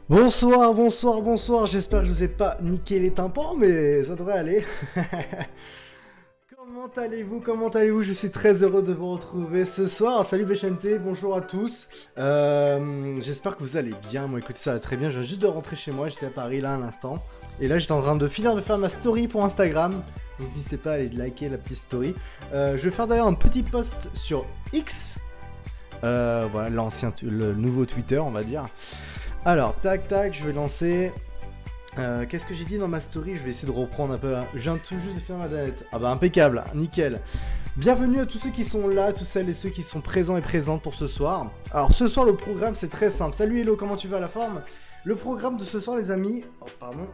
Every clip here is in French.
Bonsoir, bonsoir, bonsoir, j'espère que je vous ai pas niqué les tympans, mais ça devrait aller. Comment allez-vous? Je suis très heureux de vous retrouver ce soir. Salut Béchente, bonjour à tous. J'espère que vous allez bien. Moi écoutez, ça va très bien, je viens juste de rentrer chez moi, j'étais à Paris là à l'instant. Et là j'étais en train de finir de faire ma story pour Instagram. Donc n'hésitez pas à aller liker la petite story. Je vais faire d'ailleurs un petit post sur X. Voilà, le nouveau Twitter on va dire. Alors, tac, tac, je vais lancer... Qu'est-ce que j'ai dit dans ma story? Je vais essayer de reprendre un peu. Je viens tout juste de faire ma danette. Ah bah impeccable, nickel. Bienvenue à tous ceux qui sont là, tous celles et ceux qui sont présents et présentes pour ce soir. Alors ce soir, le programme c'est très simple. Salut Hello, comment tu vas, la forme? Le programme de ce soir, les amis... Oh, pardon.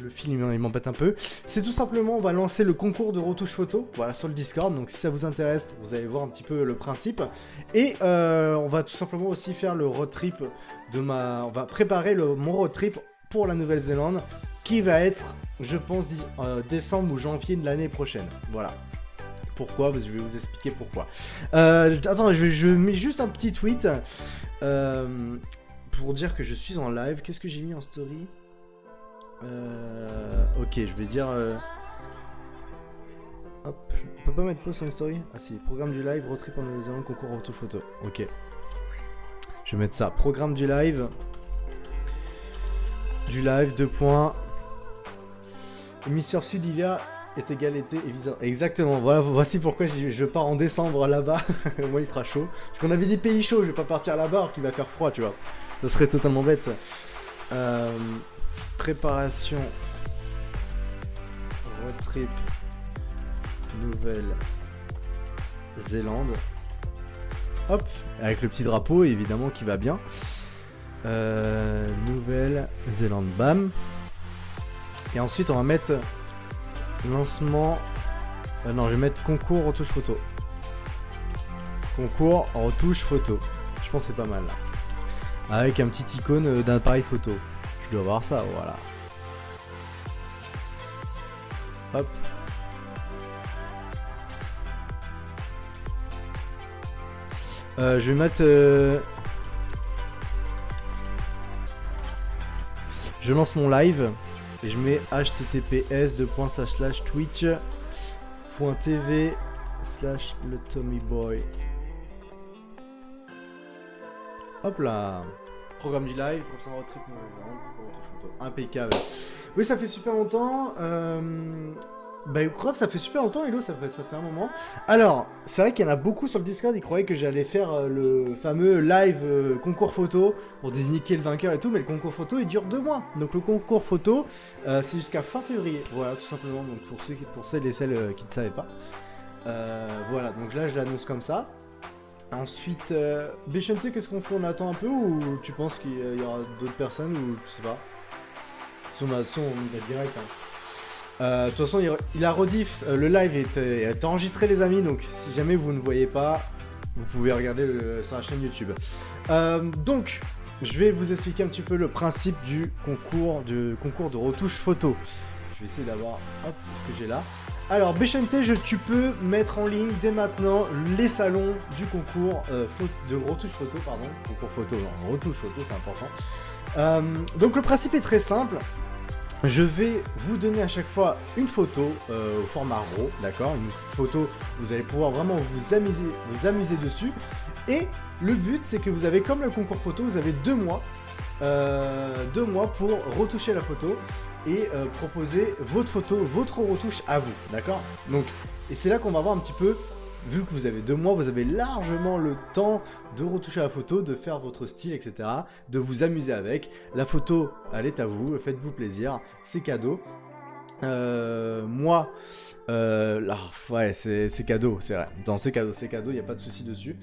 Le film il m'embête un peu. C'est tout simplement, on va lancer le concours de retouche photo, voilà, sur le Discord. Donc si ça vous intéresse, vous allez voir un petit peu le principe. Et on va tout simplement aussi faire le road trip de ma... On va préparer mon road trip pour la Nouvelle-Zélande, qui va être, je pense, décembre ou janvier de l'année prochaine. Voilà. Pourquoi? Je vais vous expliquer pourquoi. Attends, je mets juste un petit tweet pour dire que je suis en live. Qu'est-ce que j'ai mis en story? Ok, je vais dire... Hop, je peux pas mettre pause sur une story? Ah si, programme du live, road trip en Nouvelle-Zélande, concours retouche photo. Ok. Je vais mettre ça, programme du live. Du live, 2 points. Hémisphère sud, hiver est égal été et vice. Exactement, voilà, voici pourquoi je pars en décembre là-bas. Moi il fera chaud. Parce qu'on avait des pays chauds, je vais pas partir là-bas alors qu'il va faire froid, tu vois. Ça serait totalement bête. Préparation road trip Nouvelle-Zélande. Hop, avec le petit drapeau évidemment qui va bien. Nouvelle-Zélande, bam. Et ensuite on va mettre lancement. Non, je vais mettre concours retouche photo. Concours retouche photo. Je pense que c'est pas mal là. Avec un petit icône d'un appareil photo. Je dois avoir ça, voilà. Hop. Je vais mettre... Je lance mon live. Et je mets https://twitch.tv/le TommyBoy. Hop là. Programme du live, comme ça on retrip photo. Impeccable. Oui, ça fait super longtemps. Bah, Croft, ça fait super longtemps, Hello, ça fait un moment. Alors, c'est vrai qu'il y en a beaucoup sur le Discord, ils croyaient que j'allais faire le fameux live concours photo pour désigner le vainqueur et tout, mais le concours photo il dure 2 mois. Donc le concours photo, c'est jusqu'à fin février. Voilà, tout simplement, donc pour celles et celles qui ne savaient pas. Voilà, donc là je l'annonce comme ça. Ensuite, Béchente, qu'est-ce qu'on fait? On attend un peu ou tu penses qu'il y aura d'autres personnes ou je sais pas? Si on a direct. Hein. De toute façon, il a rediff, le live est enregistré les amis, donc si jamais vous ne voyez pas, vous pouvez regarder sur la chaîne YouTube. Donc, je vais vous expliquer un petit peu le principe du concours de retouche photo. Je vais essayer d'avoir, hop, ce que j'ai là. Alors, Béchente, tu peux mettre en ligne dès maintenant les salons du concours de retouche photo, pardon. Concours photo, non, retouche photo, c'est important. Donc, le principe est très simple. Je vais vous donner à chaque fois une photo au format RAW, d'accord? Une photo, vous allez pouvoir vraiment vous amuser dessus. Et le but, c'est que vous avez, comme le concours photo, vous avez 2 mois. 2 mois pour retoucher la photo et proposer votre photo, votre retouche à vous, d'accord? Donc, et c'est là qu'on va voir un petit peu, vu que vous avez 2 mois, vous avez largement le temps de retoucher la photo, de faire votre style, etc. De vous amuser avec. La photo, elle est à vous, faites-vous plaisir, c'est cadeau. Moi, là, ouais, c'est cadeau, c'est vrai. Non, c'est cadeau, il n'y a pas de souci dessus.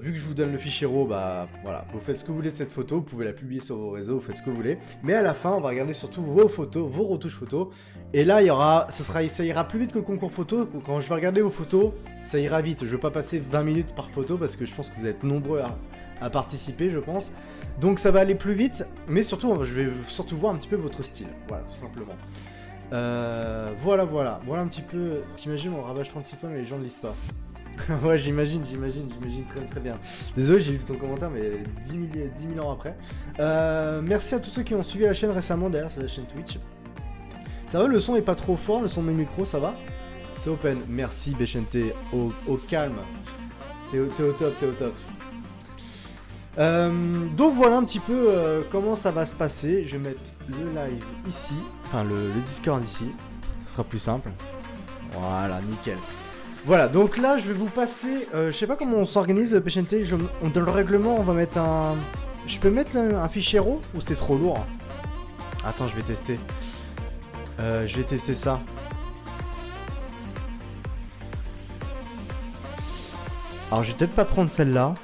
Vu que je vous donne le fichier RAW, bah voilà, vous faites ce que vous voulez de cette photo, vous pouvez la publier sur vos réseaux, vous faites ce que vous voulez. Mais à la fin, on va regarder surtout vos photos, vos retouches photos. Et là, ça ira plus vite que le concours photo. Quand je vais regarder vos photos, ça ira vite. Je ne vais pas passer 20 minutes par photo parce que je pense que vous êtes nombreux à participer, je pense. Donc ça va aller plus vite, mais surtout, je vais surtout voir un petit peu votre style. Voilà, tout simplement. Voilà un petit peu. T'imagines, on ravage 36 fois, mais les gens ne lisent pas. Ouais, j'imagine très très bien. Désolé, j'ai lu ton commentaire, mais 10 000 ans après. Merci à tous ceux qui ont suivi la chaîne récemment, d'ailleurs, c'est la chaîne Twitch. Ça va, le son est pas trop fort, le son de mes micros, ça va? C'est open. Merci, Bechente, au calme. T'es au top, t'es au top. Donc voilà un petit peu comment ça va se passer. Je vais mettre le live ici, enfin le Discord ici. Ce sera plus simple. Voilà, nickel. Voilà, donc là je vais vous passer, je sais pas comment on s'organise, Pechente, dans le règlement on va mettre un... Je peux mettre un fichier RAW ou c'est trop lourd? Attends, je vais tester. Je vais tester ça. Alors je vais peut-être pas prendre celle-là.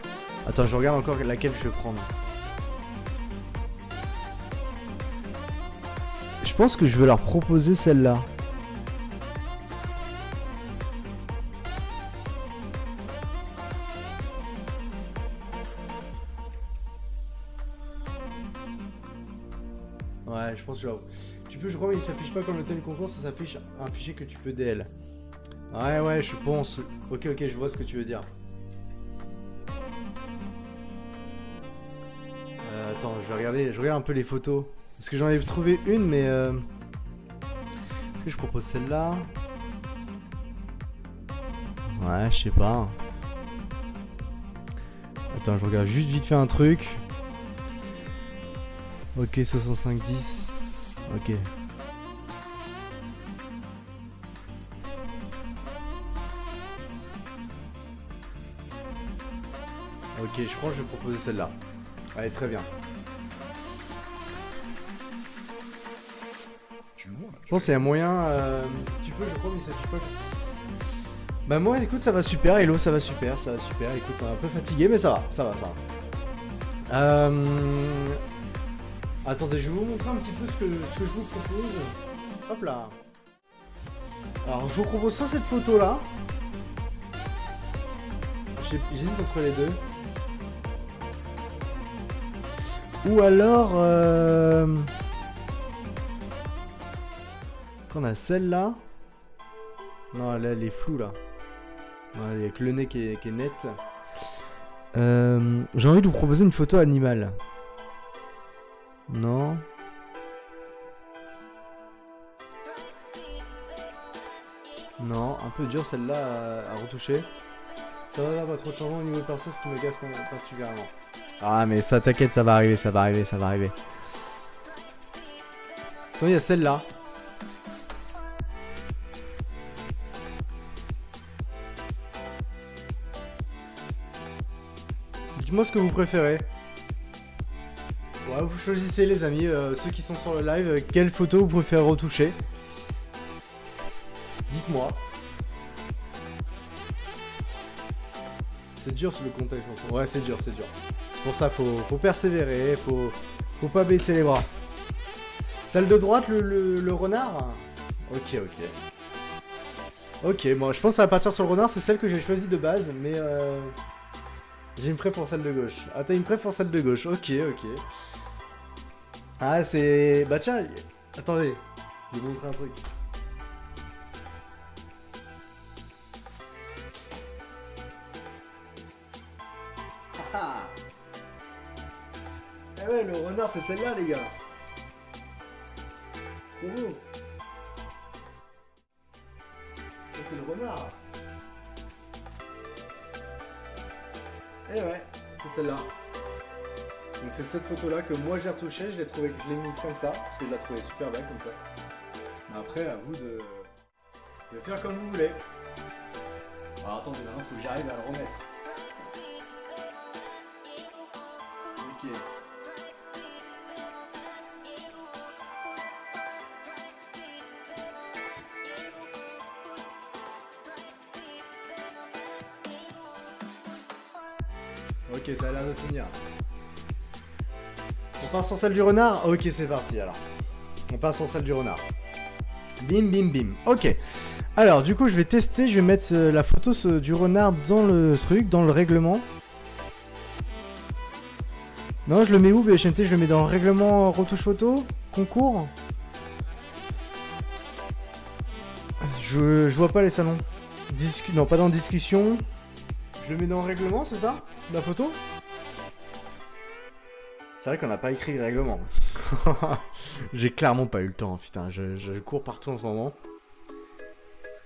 Attends, je regarde encore laquelle je vais prendre. Je pense que je vais leur proposer celle-là. Ouais, je pense que tu peux, je crois, mais il s'affiche pas comme le thème concours, ça s'affiche un fichier que tu peux DL. Ouais, je pense. Ok, je vois ce que tu veux dire. Attends, je regarde un peu les photos. Parce que j'en ai trouvé une, mais... Est-ce que je propose celle-là? Ouais, je sais pas. Attends, je regarde juste vite fait un truc. Ok, 65-10. Ok. Ok, je crois que je vais proposer celle-là. Allez, très bien. Je pense qu'il y a moyen... Tu peux, je crois, mais ça suffit pas. Bah moi, écoute, ça va super. Hello, ça va super. Écoute, on est un peu fatigué, mais ça va. Attendez, je vais vous montrer un petit peu ce que je vous propose. Hop là. Alors, je vous propose soit cette photo-là. J'hésite entre les deux. Ou alors... On a celle-là. Non, là, elle est floue, là. Il n'y a que le nez qui est net. J'ai envie de vous proposer une photo animale. Non. Non, un peu dur celle-là à retoucher. Ça va, pas trop de changement au niveau perso, ce qui me casse particulièrement. Ah, mais ça, t'inquiète, ça va arriver. Sinon, il y a celle-là. Dites-moi ce que vous préférez. Ouais, vous choisissez les amis, ceux qui sont sur le live, quelle photo vous préférez retoucher. Dites-moi. C'est dur sur le contexte ensemble. Ouais, c'est dur. C'est pour ça, faut persévérer, faut pas baisser les bras. Celle de droite, le renard. Ok. Ok, bon, je pense que ça va partir sur le renard, c'est celle que j'ai choisie de base, mais j'ai une préf pour celle de gauche. Ah, t'as une préf pour celle de gauche, ok. Ah, c'est... Bah tiens, attendez, je vais vous montrer un truc. Eh ouais, le renard, c'est celle-là, les gars. Trop beau. C'est le renard. Eh ouais, c'est celle-là. Donc c'est cette photo-là que moi j'ai retouchée, je l'ai mise comme ça, parce que je la trouvais super belle comme ça. Mais après, à vous de faire comme vous voulez. Alors attendez, maintenant faut que j'arrive à le remettre. Ok. Ok, ça a l'air de tenir. On part sur celle du renard? Ok, c'est parti alors. On part sur celle du renard. Bim. Ok. Alors, du coup, je vais tester. Je vais mettre la photo du renard dans le truc, dans le règlement. Non, je le mets où, BHNT? Je le mets dans le règlement retouche photo? Concours? Je vois pas les salons. Non, pas dans discussion. Je le mets dans le règlement, c'est ça? La photo? C'est vrai qu'on n'a pas écrit le règlement. J'ai clairement pas eu le temps, putain. Je cours partout en ce moment.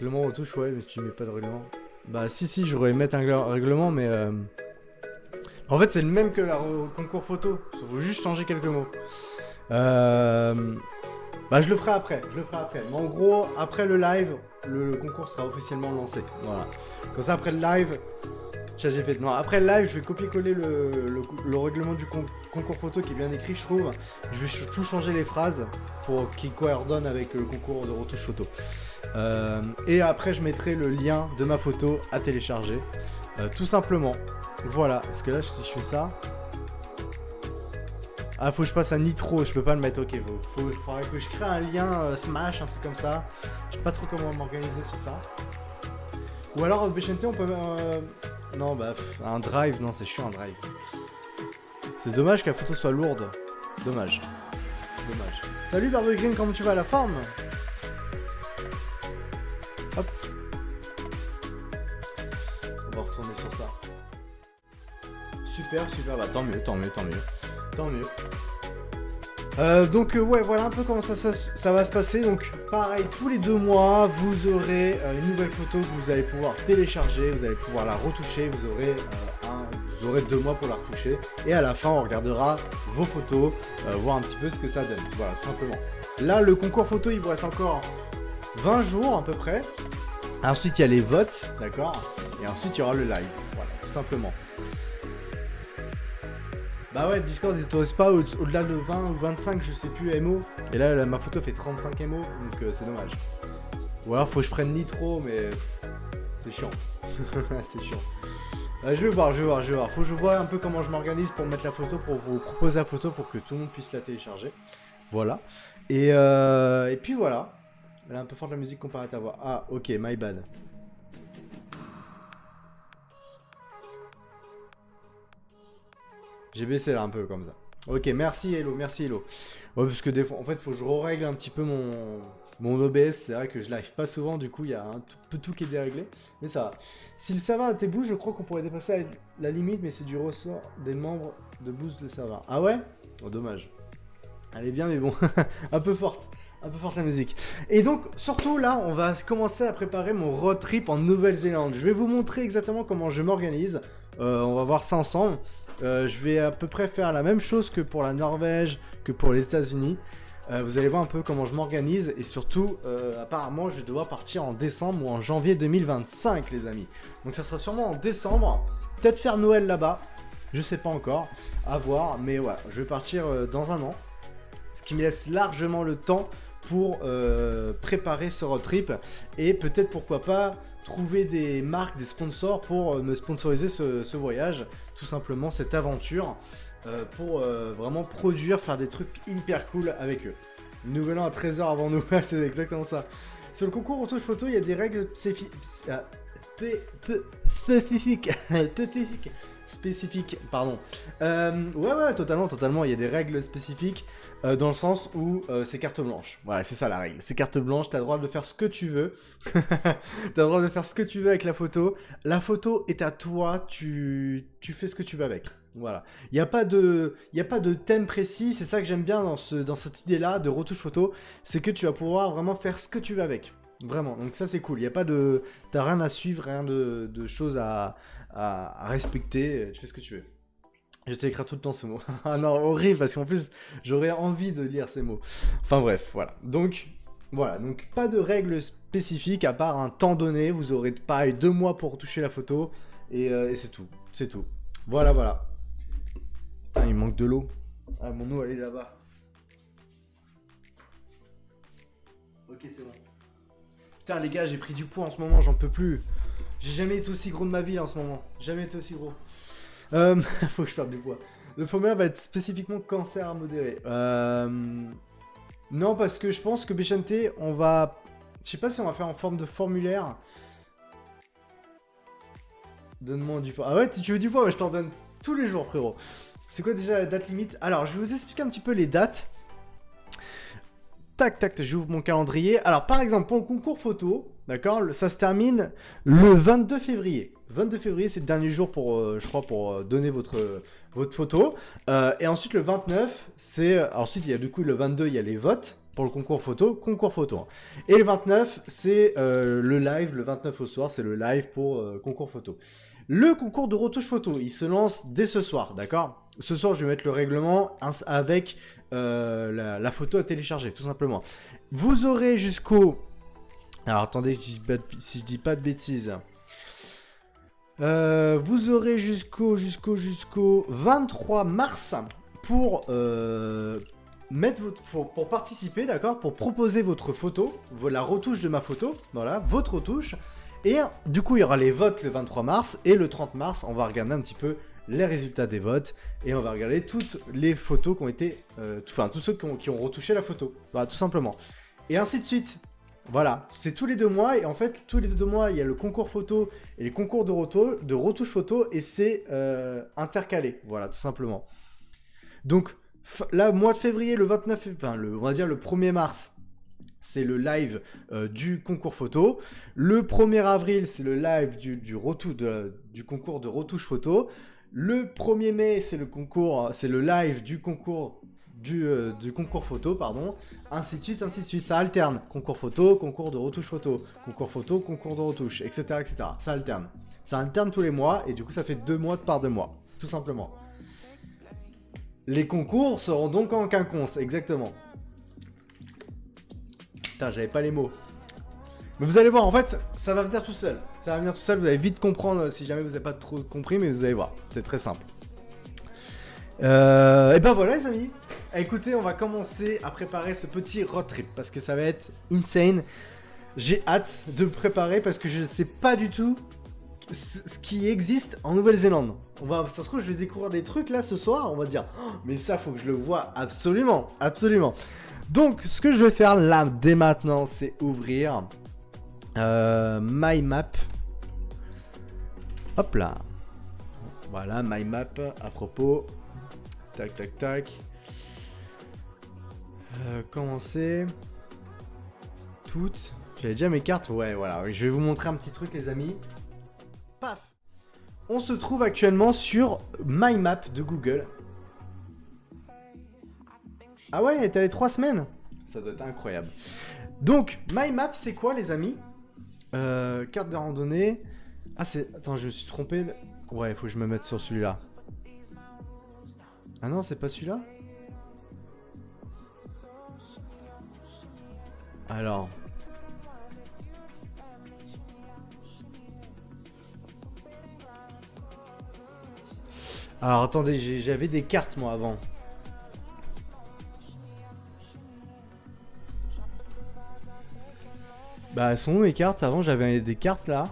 Règlement retouche, ouais, mais tu mets pas de règlement. Bah si, j'aurais mettre un règlement, mais... En fait, c'est le même que le concours photo. Il faut juste changer quelques mots. Bah je le ferai après, Mais en gros, après le live, le concours sera officiellement lancé. Voilà. Comme ça, après le live... J'ai fait... Non, après le live, je vais copier-coller le règlement du concours photo qui est bien écrit, je trouve. Je vais tout changer les phrases pour qu'ils coordonnent avec le concours de retouche photo. Et après, je mettrai le lien de ma photo à télécharger. Tout simplement. Voilà. Parce que là, si je fais ça... Ah, faut que je passe à Nitro, je peux pas le mettre. Ok, faudrait que je crée un lien Smash, un truc comme ça. Je sais pas trop comment m'organiser sur ça. Ou alors, BCNT, on peut... Non, bah, un drive, non, c'est chiant un drive. C'est dommage que la photo soit lourde. Dommage. Salut Barbe Green, comment tu vas, la forme? Hop. On va retourner sur ça. Super, bah tant mieux. Donc ouais, voilà un peu comment ça va se passer. Donc pareil, tous les 2 mois, vous aurez une nouvelle photo que vous allez pouvoir télécharger, vous allez pouvoir la retoucher, vous aurez 2 mois pour la retoucher. Et à la fin, on regardera vos photos, voir un petit peu ce que ça donne. Voilà, tout simplement. Là, le concours photo, il vous reste encore 20 jours à peu près. Ensuite, il y a les votes, d'accord? Et ensuite, il y aura le live. Voilà, tout simplement. Bah ouais, Discord ils autorisent pas au-delà de 20 ou 25, je sais plus, MO. Et là, ma photo fait 35 MO, donc c'est dommage. Ou alors faut que je prenne Nitro, mais c'est chiant. C'est chiant. Je vais voir. Faut que je vois un peu comment je m'organise pour mettre la photo, pour vous proposer la photo pour que tout le monde puisse la télécharger. Voilà. Et puis voilà. Elle est un peu forte la musique comparée à ta voix. Ah, ok, my bad. J'ai baissé là un peu comme ça. Ok, merci Hello. Ouais, parce que des fois, en fait, faut que je règle un petit peu mon OBS. C'est vrai que je live pas souvent, du coup, il y a un peu tout qui est déréglé. Mais ça va. Si le serveur était boost, je crois qu'on pourrait dépasser la limite, mais c'est du ressort des membres de boost le serveur. Ah ouais? Oh, dommage. Elle est bien, mais bon, un peu forte la musique. Et donc, surtout là, on va commencer à préparer mon road trip en Nouvelle-Zélande. Je vais vous montrer exactement comment je m'organise. On va voir ça ensemble. Je vais à peu près faire la même chose que pour la Norvège, que pour les États-Unis. Vous allez voir un peu comment je m'organise. Et surtout, apparemment, je vais devoir partir en décembre ou en janvier 2025, les amis. Donc ça sera sûrement en décembre. Peut-être faire Noël là-bas. Je sais pas encore. À voir. Mais voilà, je vais partir dans un an. Ce qui me laisse largement le temps pour préparer ce road trip. Et peut-être, pourquoi pas, trouver des marques, des sponsors pour me sponsoriser ce voyage. Tout simplement, cette aventure. Pour vraiment produire, faire des trucs hyper cool avec eux. Nouvel an à 13h avant nous, c'est exactement ça. Sur le concours retouche photo, il y a des règles spécifiques, pardon. Ouais, totalement, il y a des règles spécifiques dans le sens où c'est carte blanche. Voilà, c'est ça la règle. C'est carte blanche, t'as le droit de faire ce que tu veux. T'as le droit de faire ce que tu veux avec la photo. La photo est à toi, tu fais ce que tu veux avec. Voilà. Il n'y a pas de thème précis, c'est ça que j'aime bien dans cette idée-là de retouche photo, c'est que tu vas pouvoir vraiment faire ce que tu veux avec. Vraiment, donc ça c'est cool, il n'y a pas de... T'as rien à suivre, rien de choses à respecter, tu fais ce que tu veux. Je t'écris tout le temps ce mot. Ah non, horrible, parce qu'en plus, j'aurais envie de lire ces mots. Enfin bref, voilà. Donc, pas de règles spécifiques, à part un temps donné, vous aurez pareil 2 mois pour retoucher la photo, et c'est tout. Voilà. Putain, il manque de l'eau. Ah, mon eau, elle est là-bas. Ok, c'est bon. Putain, les gars, j'ai pris du poids en ce moment, j'en peux plus. J'ai jamais été aussi gros de ma vie en ce moment. Jamais été aussi gros. Faut que je perde du poids. Le formulaire va être spécifiquement cancer modéré. Non, parce que je pense que Béchanté, on va... Je sais pas si on va faire en forme de formulaire. Donne-moi du poids. Ah ouais, tu veux du poids? Mais je t'en donne tous les jours, frérot. C'est quoi déjà la date limite? Alors, je vais vous expliquer un petit peu les dates. Tac, j'ouvre mon calendrier. Alors, par exemple, pour le concours photo, D'accord? Ça se termine le 22 février. 22 février, c'est le dernier jour pour, je crois, pour donner votre photo. Et ensuite, le 29, c'est... Ensuite, il y a du coup, le 22, il y a les votes pour le concours photo. Hein. Et le 29, c'est le live. Le 29 au soir, c'est le live pour concours photo. Le concours de retouche photo, il se lance dès ce soir, d'accord? Ce soir, je vais mettre le règlement avec la photo à télécharger, tout simplement. Vous aurez jusqu'au... Alors, attendez, si je dis pas de bêtises. Vous aurez jusqu'au 23 mars pour pour participer, d'accord? Pour proposer votre photo, la retouche de ma photo, voilà, votre retouche. Et du coup, il y aura les votes le 23 mars. Et le 30 mars, on va regarder un petit peu les résultats des votes. Et on va regarder toutes les photos qui ont été... tous ceux qui ont retouché la photo. Voilà, tout simplement. Et ainsi de suite. Voilà, c'est tous les 2 mois. Et en fait, tous les 2 mois, il y a le concours photo et les concours de retouche photo. Et c'est intercalé. Voilà, tout simplement. Donc, là, mois de février, le 29... on va dire le 1er mars... C'est le live du concours photo. Le 1er avril, c'est le live du concours de retouche photo. Le 1er mai, c'est le live du concours photo, pardon. Ainsi de suite, ainsi de suite. Ça alterne. Concours photo, concours de retouche photo. Concours photo, concours de retouche, etc., etc. Ça alterne. Ça alterne tous les mois et du coup, ça fait 2 mois par 2 mois. Tout simplement. Les concours seront donc en quinconce, exactement. Putain, j'avais pas les mots. Mais vous allez voir, en fait, ça va venir tout seul. Ça va venir tout seul, vous allez vite comprendre si jamais vous n'avez pas trop compris, mais vous allez voir, c'est très simple. Et ben voilà les amis. Écoutez, on va commencer à préparer ce petit road trip, parce que ça va être insane. J'ai hâte de le préparer, parce que je ne sais pas du tout ce qui existe en Nouvelle-Zélande. Ça se trouve, je vais découvrir des trucs là ce soir, on va dire, oh, mais ça, faut que je le vois absolument, absolument. Donc, ce que je vais faire là, dès maintenant, c'est ouvrir My Map. Hop là. Voilà, My Map, à propos. Tac, tac, tac. Commencer. Toutes. J'avais déjà mes cartes. Ouais, voilà. Je vais vous montrer un petit truc, les amis. Paf. On se trouve actuellement sur My Map de Google. Ah ouais, elle est allée 3 semaines. Ça doit être incroyable. Donc, My Map, c'est quoi, les amis? Carte de randonnée. Ah, c'est... Attends, je me suis trompé. Ouais, il faut que je me mette sur celui-là. Ah non, c'est pas celui-là? Alors... Alors, attendez, j'avais des cartes, moi, avant. Bah, elles sont où mes cartes? Avant, j'avais des cartes là.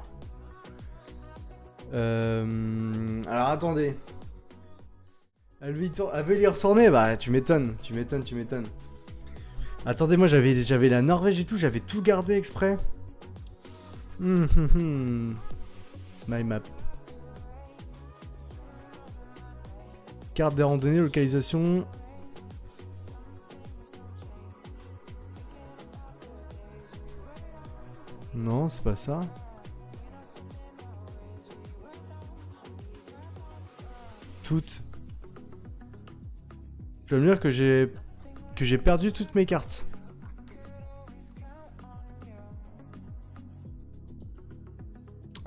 Alors, attendez. Elle veut y retourner? Bah, tu m'étonnes. Attendez, moi, j'avais la Norvège et tout. J'avais tout gardé exprès. My map. Carte des randonnées, localisation. Non, c'est pas ça. Toutes. Je veux me dire que j'ai perdu toutes mes cartes.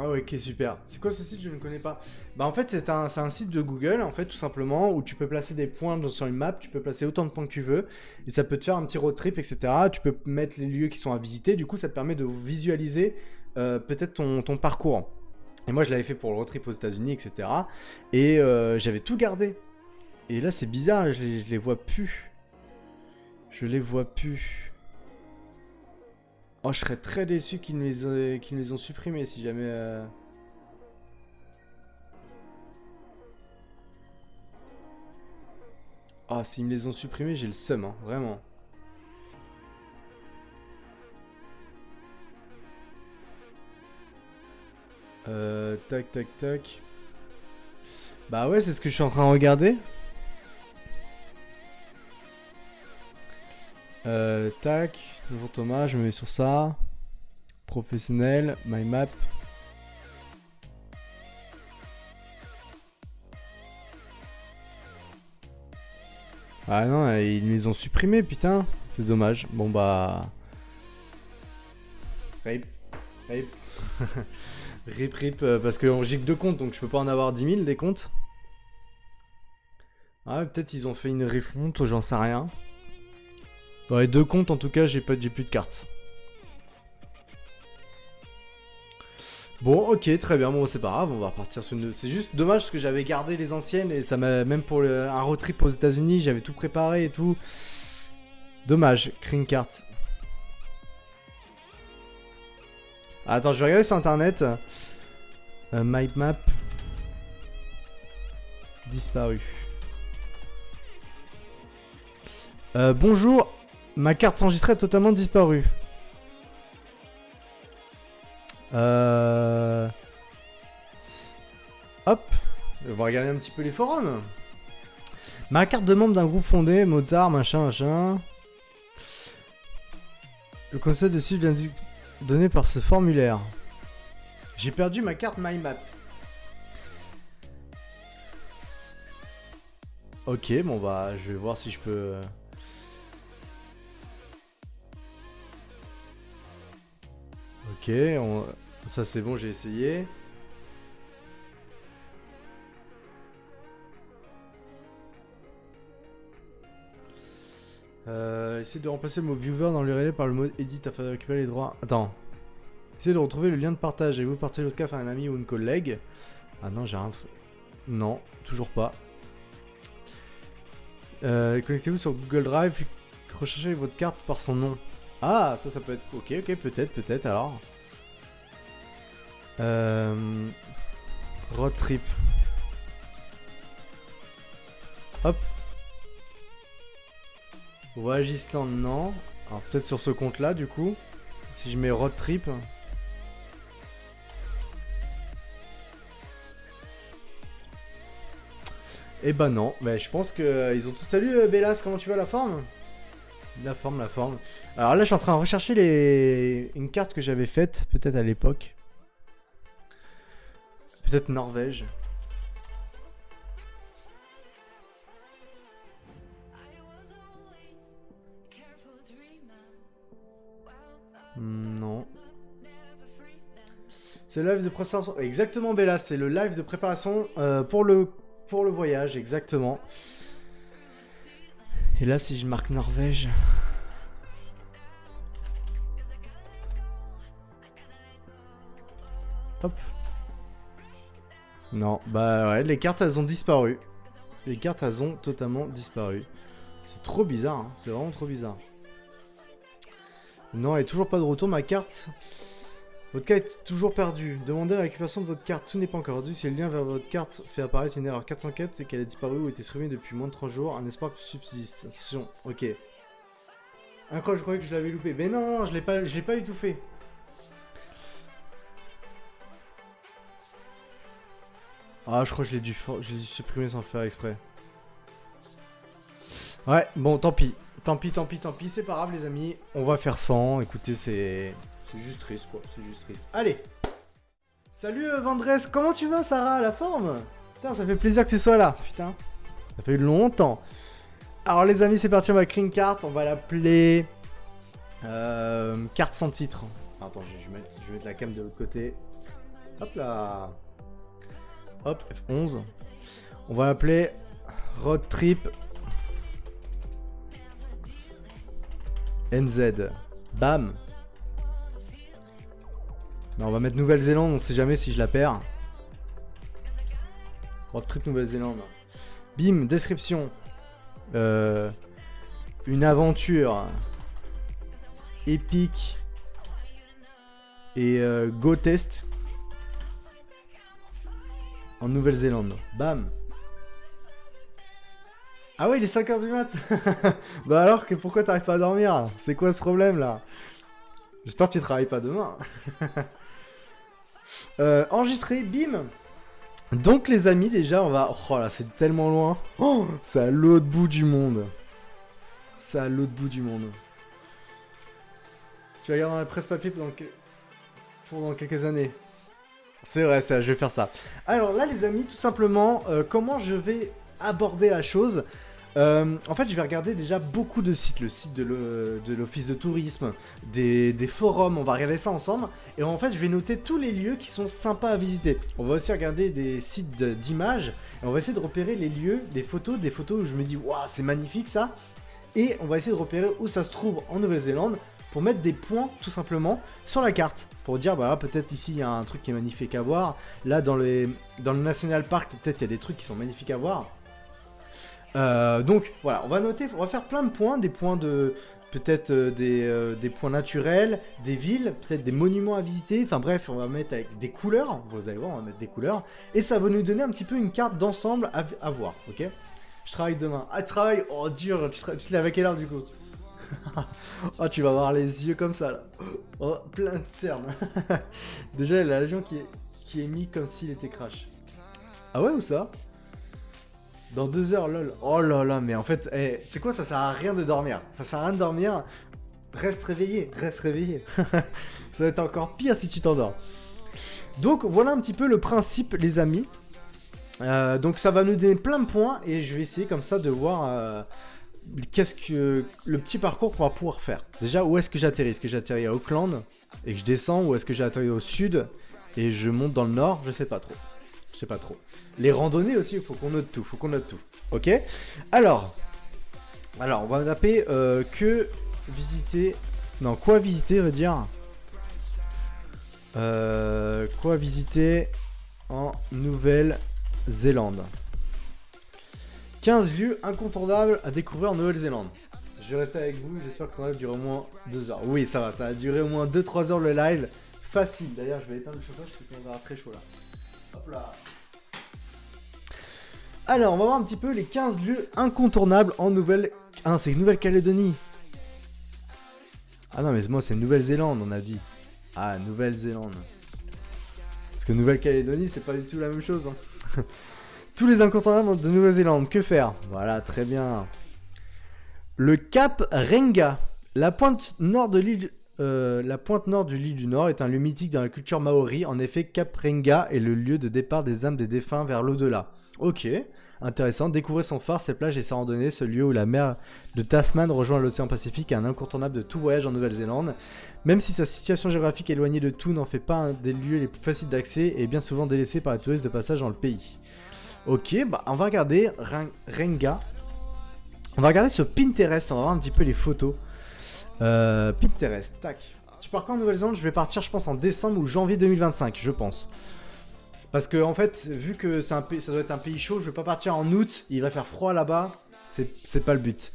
Ah ouais, ok, super. C'est quoi ce site? Je ne connais pas. Bah en fait, c'est un site de Google, en fait, tout simplement, où tu peux placer des points sur une map, tu peux placer autant de points que tu veux, et ça peut te faire un petit road trip, etc. Tu peux mettre les lieux qui sont à visiter, du coup, ça te permet de visualiser peut-être ton parcours. Et moi, je l'avais fait pour le road trip aux États-Unis, etc. Et j'avais tout gardé. Et là, c'est bizarre, je les vois plus. Je les vois plus. Oh, je serais très déçu qu'ils me les ont supprimés si jamais... Ah, s'ils me les ont supprimés, j'ai le seum, hein, vraiment. Tac, tac, tac. Bah ouais, c'est ce que je suis en train de regarder. Tac. Bonjour Thomas, je me mets sur ça. Professionnel, my map. Ah non, ils les ont supprimés, putain. C'est dommage. Bon bah... Rape. Rape. Rip rip, parce que j'ai que 2 comptes, donc je peux pas en avoir 10 000 des comptes. Ah, peut-être ils ont fait une refonte, j'en sais rien. Dans les 2 comptes, en tout cas, j'ai plus de cartes. Bon, ok, très bien, bon, c'est pas grave, on va repartir sur une... C'est juste dommage parce que j'avais gardé les anciennes et ça m'a... Même pour un road trip aux États-Unis, j'avais tout préparé et tout. Dommage, créer une carte. Attends, je vais regarder sur internet. My map. Disparu. Bonjour, ma carte enregistrée a totalement disparu. Hop, on va regarder un petit peu les forums. Ma carte de membre d'un groupe fondé, motard, machin, machin. Le conseil de cible donné par ce formulaire. J'ai perdu ma carte MyMap. Ok, bon bah je vais voir si je peux... Ok, ça c'est bon, j'ai essayé. Essayez de remplacer le mot viewer dans l'URL par le mot edit afin de récupérer les droits. Attends. Essayez de retrouver le lien de partage. Avez-vous partagé votre cas à un ami ou une collègue? Ah non, j'ai rien. Non, toujours pas. Connectez-vous sur Google Drive, puis recherchez votre carte par son nom. Ah, ça peut être... Ok, peut-être alors. Road trip. Hop. Voyage Island, non. Alors peut-être sur ce compte-là, du coup. Si je mets road trip. Eh ben non, mais je pense que ils ont tous... Salut Bellas, comment tu vas, la forme? La forme. Alors là, je suis en train de rechercher une carte que j'avais faite, peut-être à l'époque. Peut-être Norvège. Non. C'est le live de préparation. Exactement, Bella, c'est le live de préparation pour le voyage, exactement. Et là, si je marque Norvège. Hop. Non, bah ouais, les cartes elles ont disparu. Les cartes elles ont totalement disparu. C'est trop bizarre, hein. C'est vraiment trop bizarre. Non, elle est toujours pas de retour, ma carte. Votre carte est toujours perdue. Demandez la récupération de votre carte. Tout n'est pas encore rendu. Si le lien vers votre carte fait apparaître une erreur 404, c'est qu'elle a disparu ou été supprimée depuis moins de 3 jours. Un espoir subsiste. Attention, ok. Incroyable, je croyais que je l'avais loupé. Mais non, je l'ai pas du tout fait. Ah, je crois que je l'ai dû supprimer sans le faire exprès. Ouais, bon, tant pis. Tant pis, c'est pas grave les amis, on va faire sans, écoutez c'est juste triste quoi, c'est juste triste. Allez. Salut Vendresse, comment tu vas Sarah, la forme? Putain, ça fait plaisir que tu sois là, putain. Ça fait longtemps. Alors les amis, c'est parti, on va créer une carte, on va l'appeler... carte sans titre. Attends, je vais mettre la cam de l'autre côté. Hop là. Hop, F11. On va l'appeler Road Trip... NZ. Bam. Non, on va mettre Nouvelle-Zélande, on sait jamais si je la perds. Road trip Nouvelle-Zélande. Bim, description. Une aventure épique et go test en Nouvelle-Zélande. Bam. Ah ouais, il est 5h du mat. Bah alors, pourquoi t'arrives pas à dormir? C'est quoi ce problème là? J'espère que tu travailles pas demain. Enregistré, bim. Donc les amis, déjà on va... Oh là, c'est tellement loin. Oh, c'est à l'autre bout du monde. C'est à l'autre bout du monde. Je vais regarder dans la presse papier pendant que... pour dans quelques années. C'est vrai, je vais faire ça. Alors là, les amis, tout simplement, comment je vais aborder la chose. En fait, je vais regarder déjà beaucoup de sites, le site de l'office de tourisme, des forums, on va regarder ça ensemble. Et en fait, je vais noter tous les lieux qui sont sympas à visiter. On va aussi regarder des sites d'images, et on va essayer de repérer les lieux, des photos où je me dis, waouh, c'est magnifique ça. Et on va essayer de repérer où ça se trouve en Nouvelle-Zélande, pour mettre des points, tout simplement, sur la carte. Pour dire, bah peut-être ici, il y a un truc qui est magnifique à voir. Là, dans le National Park, peut-être il y a des trucs qui sont magnifiques à voir. Donc voilà, on va noter, on va faire plein de points, des points de peut-être des points naturels, des villes, peut-être des monuments à visiter, enfin bref, on va mettre avec des couleurs, vous allez voir, on va mettre des couleurs, et ça va nous donner un petit peu une carte d'ensemble à voir, ok? Je travaille demain. Ah, travail, oh dur, tu te lèves à quelle heure du coup? Oh, tu vas avoir les yeux comme ça là, oh, plein de cernes. Déjà, il y a la Légion qui est mis comme s'il était crash. Ah ouais, où ça? Dans 2 heures, lol. Oh là là, mais en fait, c'est quoi, ça sert à rien de dormir. Ça sert à rien de dormir. Reste réveillé, reste réveillé. Ça va être encore pire si tu t'endors. Donc voilà un petit peu le principe, les amis. Donc ça va nous donner plein de points et je vais essayer comme ça de voir qu'est-ce que le petit parcours qu'on va pouvoir faire. Déjà, où est-ce que j'atterris? Est-ce que j'atterris à Auckland et que je descends, ou est-ce que j'atterris au sud et je monte dans le nord? Je sais pas trop. Je sais pas trop. Les randonnées aussi, il faut qu'on note tout. Ok. Alors, on va taper que visiter. Non, quoi visiter, veut dire. Quoi visiter en Nouvelle-Zélande. 15 lieux incontournables à découvrir en Nouvelle-Zélande. Je vais rester avec vous, j'espère que ça va durer au moins 2 heures. Oui, ça va durer au moins 2-3 heures le live. Facile. D'ailleurs, je vais éteindre le chauffage parce qu'il va avoir très chaud là. Hop là. Alors, on va voir un petit peu les 15 lieux incontournables en Nouvelle... Ah non, c'est Nouvelle-Calédonie. Ah non, mais moi, c'est Nouvelle-Zélande, on a dit. Ah, Nouvelle-Zélande. Parce que Nouvelle-Calédonie, c'est pas du tout la même chose. Hein. Tous les incontournables de Nouvelle-Zélande, que faire? Voilà, très bien. Le Cap Renga. La pointe nord de l'île... du l'île du Nord est un lieu mythique dans la culture maori. En effet, Cap Renga est le lieu de départ des âmes des défunts vers l'au-delà. Ok, intéressant. Découvrir son phare, ses plages et sa randonnée, ce lieu où la mer de Tasman rejoint l'océan Pacifique, est un incontournable de tout voyage en Nouvelle-Zélande. Même si sa situation géographique éloignée de tout n'en fait pas un des lieux les plus faciles d'accès et bien souvent délaissé par les touristes de passage dans le pays. Ok, bah on va regarder Renga. On va regarder sur Pinterest, on va voir un petit peu les photos. Pinterest, tac. Tu pars quand en Nouvelle-Zélande? Je vais partir, je pense, en décembre ou janvier 2025, je pense. Parce que, en fait, vu que ça doit être un pays chaud, je vais pas partir en août, il va faire froid là-bas, c'est pas le but.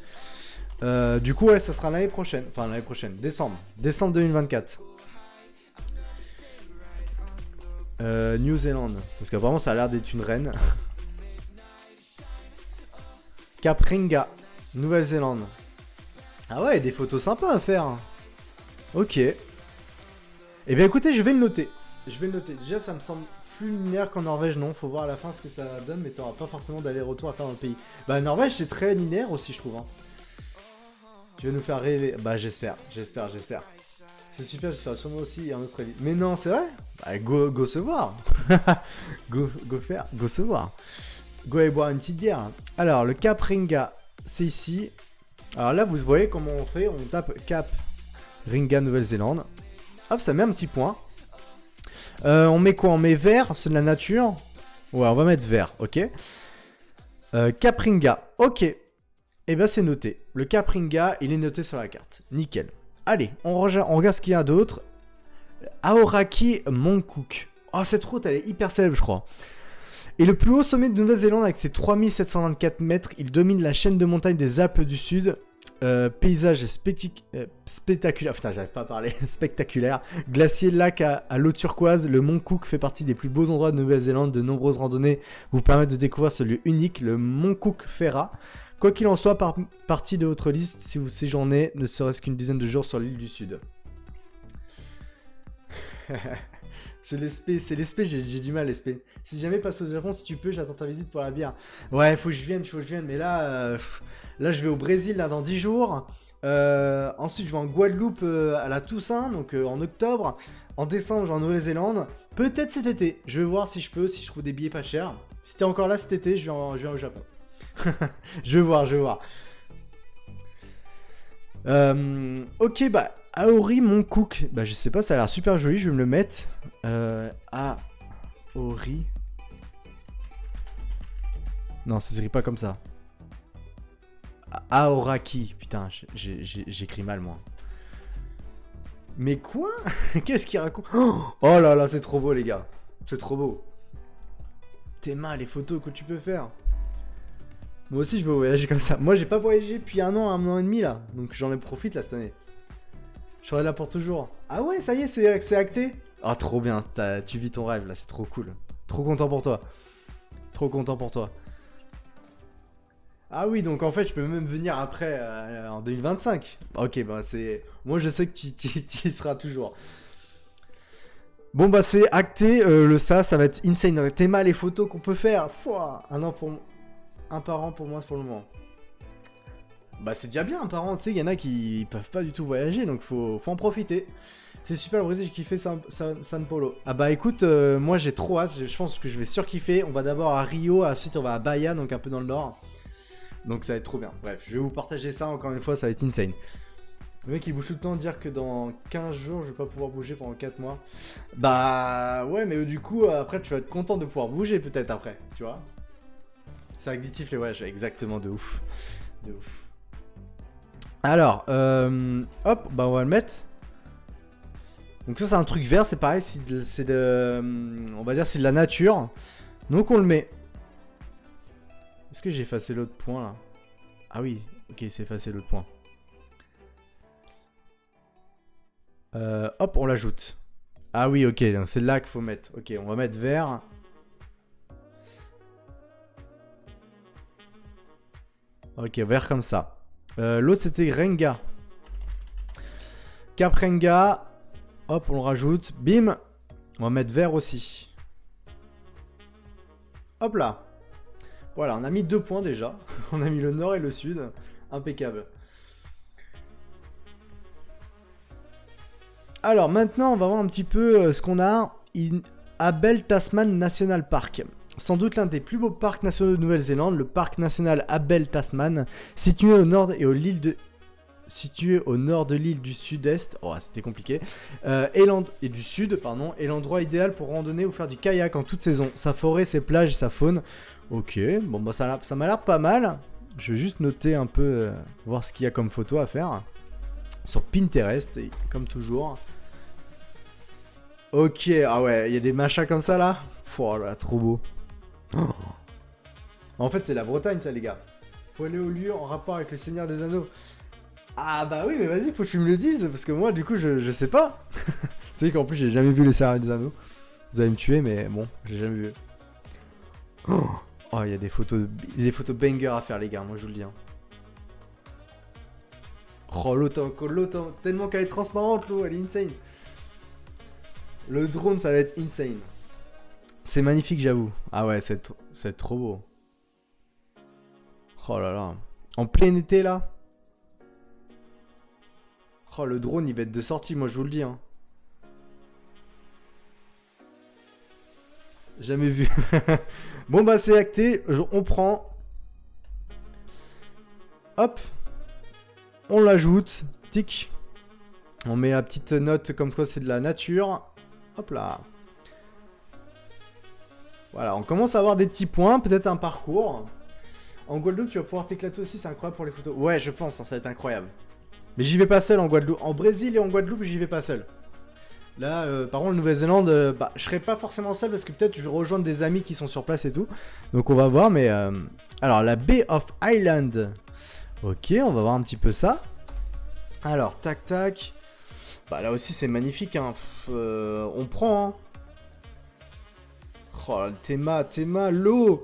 Du coup, ouais, ça sera l'année prochaine. Enfin, l'année prochaine, décembre 2024. New Zealand. Parce qu'apparemment, ça a l'air d'être une reine. Cap Renga, Nouvelle-Zélande. Ah ouais, des photos sympas à faire. Ok. Eh bien écoutez, je vais le noter. Déjà, ça me semble plus linéaire qu'en Norvège, non. Faut voir à la fin ce que ça donne, mais t'auras pas forcément d'aller-retour à faire dans le pays. Bah, Norvège, c'est très linéaire aussi, je trouve. Hein. Tu vas nous faire rêver. Bah, j'espère. C'est super, je serai sûrement aussi en Australie. Mais non, c'est vrai? Bah, go se voir. go se voir. Go aller boire une petite bière. Alors, le Cap Renga, c'est ici. Alors là, vous voyez comment on fait. On tape Cap Renga, Nouvelle-Zélande. Hop, ça met un petit point. On met quoi? On met vert, c'est de la nature. Ouais, on va mettre vert, ok. Cap Renga, ok. Et ben c'est noté. Le Cap Renga, il est noté sur la carte. Nickel. Allez, on regarde ce qu'il y a d'autre. Aoraki Mongkok. Oh, cette route, elle est hyper célèbre, je crois. Et le plus haut sommet de Nouvelle-Zélande avec ses 3724 mètres, il domine la chaîne de montagnes des Alpes du Sud. Paysage spectaculaire, putain j'arrive pas à parler, spectaculaire. Glacier, lac à l'eau turquoise, le Mont Cook fait partie des plus beaux endroits de Nouvelle-Zélande. De nombreuses randonnées vous permettent de découvrir ce lieu unique, le Mont Cook Ferra. Quoi qu'il en soit, partie de votre liste si vous séjournez ne serait-ce qu'une dizaine de jours sur l'île du Sud. C'est l'espé, j'ai du mal l'espé. Si jamais passe au Japon, si tu peux, j'attends ta visite pour la bière. Ouais, faut que je vienne, mais là je vais au Brésil là, dans 10 jours. Ensuite, je vais en Guadeloupe à la Toussaint, donc en octobre. En décembre, je vais en Nouvelle-Zélande. Peut-être cet été. Je vais voir si je peux, si je trouve des billets pas chers. Si t'es encore là cet été, je vais au Japon. Je vais voir, je vais voir. Ok, bah, Aori Moncook. Bah, je sais pas, ça a l'air super joli, je vais me le mettre. Aori. Non, ça s'écrit pas comme ça. Aoraki. Putain, j'écris mal, moi. Mais quoi? Qu'est-ce qu'il raconte? Oh là là, c'est trop beau, les gars. C'est trop beau. Tes mains, les photos que tu peux faire. Moi aussi, je veux voyager comme ça. Moi, j'ai pas voyagé depuis un an et demi, là. Donc, j'en ai profite, là, cette année. Je serai là pour toujours. Ah ouais, ça y est, c'est acté. Ah, trop bien. Tu vis ton rêve, là. C'est trop cool. Trop content pour toi. Trop content pour toi. Ah oui, donc en fait, je peux même venir après, en 2025. Ok, bah c'est... Moi, je sais que tu y seras toujours. Bon, bah c'est acté. Ça va être insane. T'es mal les photos qu'on peut faire. Fouah, un par an pour moi pour le moment. Bah c'est déjà bien un par an. Tu sais, il y en a qui peuvent pas du tout voyager, donc faut en profiter. C'est super le Brésil, j'ai kiffé San Paulo. Ah bah écoute, moi j'ai trop hâte. Je pense que je vais surkiffer. On va d'abord à Rio, ensuite on va à Bahia, donc un peu dans le nord. Donc ça va être trop bien. Bref, je vais vous partager ça encore une fois, ça va être insane. Le mec il bouge tout le temps dire que dans 15 jours je vais pas pouvoir bouger pendant 4 mois. Bah ouais, mais du coup après tu vas être content de pouvoir bouger peut-être après, tu vois. C'est addictif les voyages, exactement, de ouf. De ouf. Alors, hop, bah on va le mettre. Donc ça c'est un truc vert, c'est pareil, c'est de... On va dire c'est de la nature. Donc on le met. Est-ce que j'ai effacé l'autre point là? Ah oui, ok, c'est effacé l'autre point. Hop, on l'ajoute. Ah oui, ok, donc c'est là qu'il faut mettre. Ok, on va mettre vert. Ok, vert comme ça. L'autre c'était Renga. Cap Renga. Hop, on le rajoute. Bim. On va mettre vert aussi. Hop là. Voilà, on a mis 2 points déjà. On a mis le nord et le sud. Impeccable. Alors maintenant, on va voir un petit peu ce qu'on a. Abel Tasman National Park. Sans doute l'un des plus beaux parcs nationaux de Nouvelle-Zélande, le parc national Abel Tasman, situé au nord et au nord de l'île du sud-est, oh c'était compliqué, et du sud, pardon, est l'endroit idéal pour randonner ou faire du kayak en toute saison. Sa forêt, ses plages et sa faune. Ok, bon bah ça m'a l'air pas mal. Je vais juste noter un peu, voir ce qu'il y a comme photo à faire. Sur Pinterest, et comme toujours. Ok, ah ouais, il y a des machins comme ça là. Oh là, trop beau. Oh. En fait, c'est la Bretagne, ça, les gars. Faut aller au lieu en rapport avec le Seigneur des Anneaux. Ah bah oui, mais vas-y, faut que tu me le dises, parce que moi, du coup, je sais pas. Tu sais qu'en plus, j'ai jamais vu les Seigneurs des Anneaux. Vous allez me tuer, mais bon, j'ai jamais vu. Oh, il y a des photos banger à faire, les gars, moi je vous le dis. Hein. Oh, l'eau, tellement qu'elle est transparente, l'eau, elle est insane. Le drone, ça va être insane. C'est magnifique, j'avoue. Ah ouais, c'est trop beau. Oh là là. En plein été, là. Oh, le drone, il va être de sortie, moi, je vous le dis. Hein. Jamais vu. Bon, bah, c'est acté. On prend. Hop. On l'ajoute. Tic. On met la petite note comme quoi c'est de la nature. Hop là. Voilà, on commence à avoir des petits points, peut-être un parcours. En Guadeloupe, tu vas pouvoir t'éclater aussi, c'est incroyable pour les photos. Ouais, je pense, hein, ça va être incroyable. Mais j'y vais pas seul en Guadeloupe. En Brésil et en Guadeloupe, j'y vais pas seul. Là, par contre, Nouvelle-Zélande, bah, je serai pas forcément seul parce que peut-être je vais rejoindre des amis qui sont sur place et tout. Donc on va voir, mais... Alors, la Bay of Island. Ok, on va voir un petit peu ça. Alors, tac, tac. Bah là aussi, c'est magnifique, hein. On prend, hein. Oh, Théma, l'eau.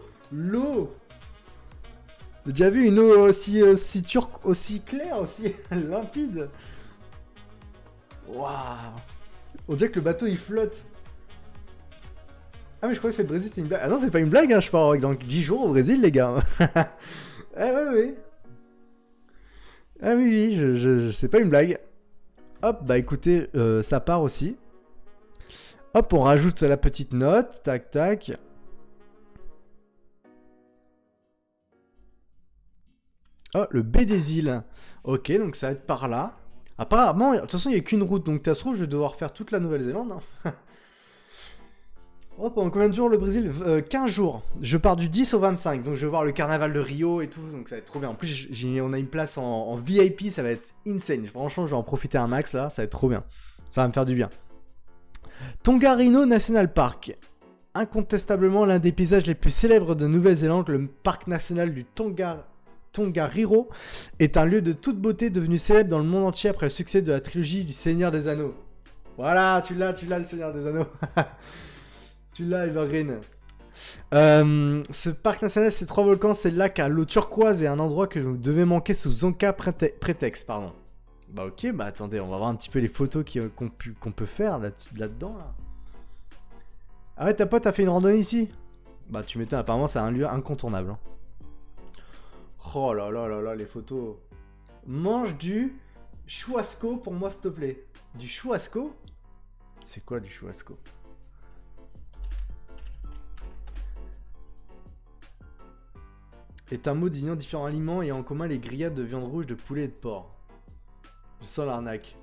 T'as déjà vu une eau aussi turque, aussi claire, aussi limpide? Waouh. On dirait que le bateau il flotte. Ah mais je crois que c'est le Brésil, c'était une blague. Ah non, c'est pas une blague, hein, je pars dans 10 jours au Brésil, les gars. Eh ouais. Ah oui, oui, c'est pas une blague. Hop, bah écoutez, ça part aussi. Hop, on rajoute la petite note. Tac, tac. Oh, le B des îles. Ok, donc ça va être par là. Apparemment, de toute façon, il n'y a qu'une route. Donc, ça se trouve, je vais devoir faire toute la Nouvelle-Zélande. Hein. Oh, pendant combien de jours le Brésil 15 jours. Je pars du 10 au 25. Donc, je vais voir le carnaval de Rio et tout. Donc, ça va être trop bien. En plus, on a une place en VIP. Ça va être insane. Franchement, je vais en profiter un max là. Ça va être trop bien. Ça va me faire du bien. Tongariro National Park. Incontestablement l'un des paysages les plus célèbres de Nouvelle-Zélande, le parc national du Tongariro est un lieu de toute beauté devenu célèbre dans le monde entier après le succès de la trilogie du Seigneur des Anneaux. Voilà, tu l'as le Seigneur des Anneaux. Tu l'as, Evergreen. Ce parc national, c'est 3 volcans, c'est le lac à l'eau turquoise et un endroit que vous devez manquer sous aucun prétexte, pardon. Bah ok, bah attendez, on va voir un petit peu les photos qu'on peut faire là-dedans. Là. Ah ouais, ta pote a fait une randonnée ici? Bah tu m'étonnes, apparemment c'est un lieu incontournable. Hein. Oh là là là là, les photos. Mange du chouasco pour moi, s'il te plaît. Du chouasco? C'est quoi du chouasco? Est un mot désignant différents aliments et en commun les grillades de viande rouge, de poulet et de porc. Je sens l'arnaque.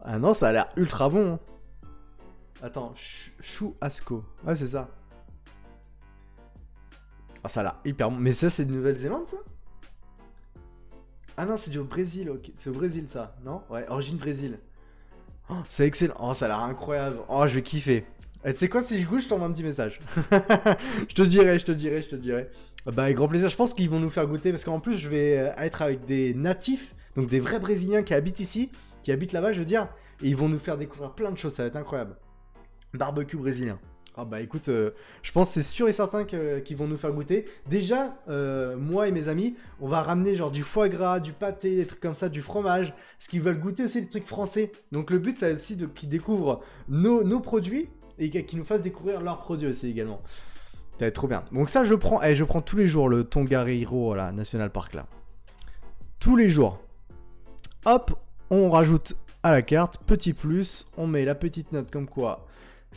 Ah non, ça a l'air ultra bon. Hein. Attends, chouasco. Ouais, c'est ça. Ah, ça a l'air hyper bon. Mais ça, c'est de Nouvelle-Zélande, ça? Ah non, c'est du Brésil, ok. C'est au Brésil, ça, non? Ouais, origine Brésil. Oh, c'est excellent. Oh, ça a l'air incroyable. Oh, je vais kiffer. Et tu sais quoi, si je goûte, je t'envoie un petit message. je te dirai. Bah, avec grand plaisir. Je pense qu'ils vont nous faire goûter parce qu'en plus, je vais être avec des natifs, donc des vrais Brésiliens qui habitent ici, qui habitent là-bas, je veux dire, et ils vont nous faire découvrir plein de choses. Ça va être incroyable. Barbecue brésilien. Ah bah écoute, je pense que c'est sûr et certain qu'ils vont nous faire goûter. Déjà, moi et mes amis, on va ramener genre du foie gras, du pâté, des trucs comme ça, du fromage. Parce qu'ils veulent goûter aussi des trucs français. Donc le but, c'est aussi qu'ils découvrent nos produits et qu'ils nous fassent découvrir leurs produits aussi également. Ça va être trop bien. Donc ça, je prends tous les jours le Tongariro, là, National Park là. Tous les jours. Hop, on rajoute à la carte, petit plus, on met la petite note comme quoi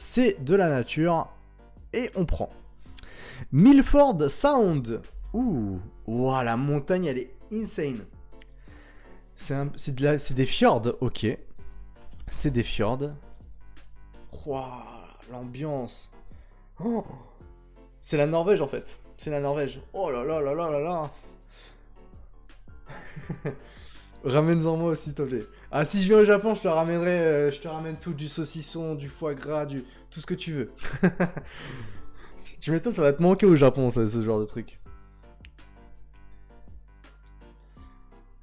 c'est de la nature et on prend. Milford Sound. Ouh, wow, la montagne elle est insane. C'est des fjords, ok. C'est des fjords. Wow, l'ambiance. Oh, c'est la Norvège en fait. C'est la Norvège. Oh là là là là là là. Ramène-en moi aussi, s'il te plaît. Ah, si je viens au Japon, je te ramènerai, je te ramène tout, du saucisson, du foie gras, tout ce que tu veux. Tu m'étonnes, ça va te manquer au Japon, ça, ce genre de truc.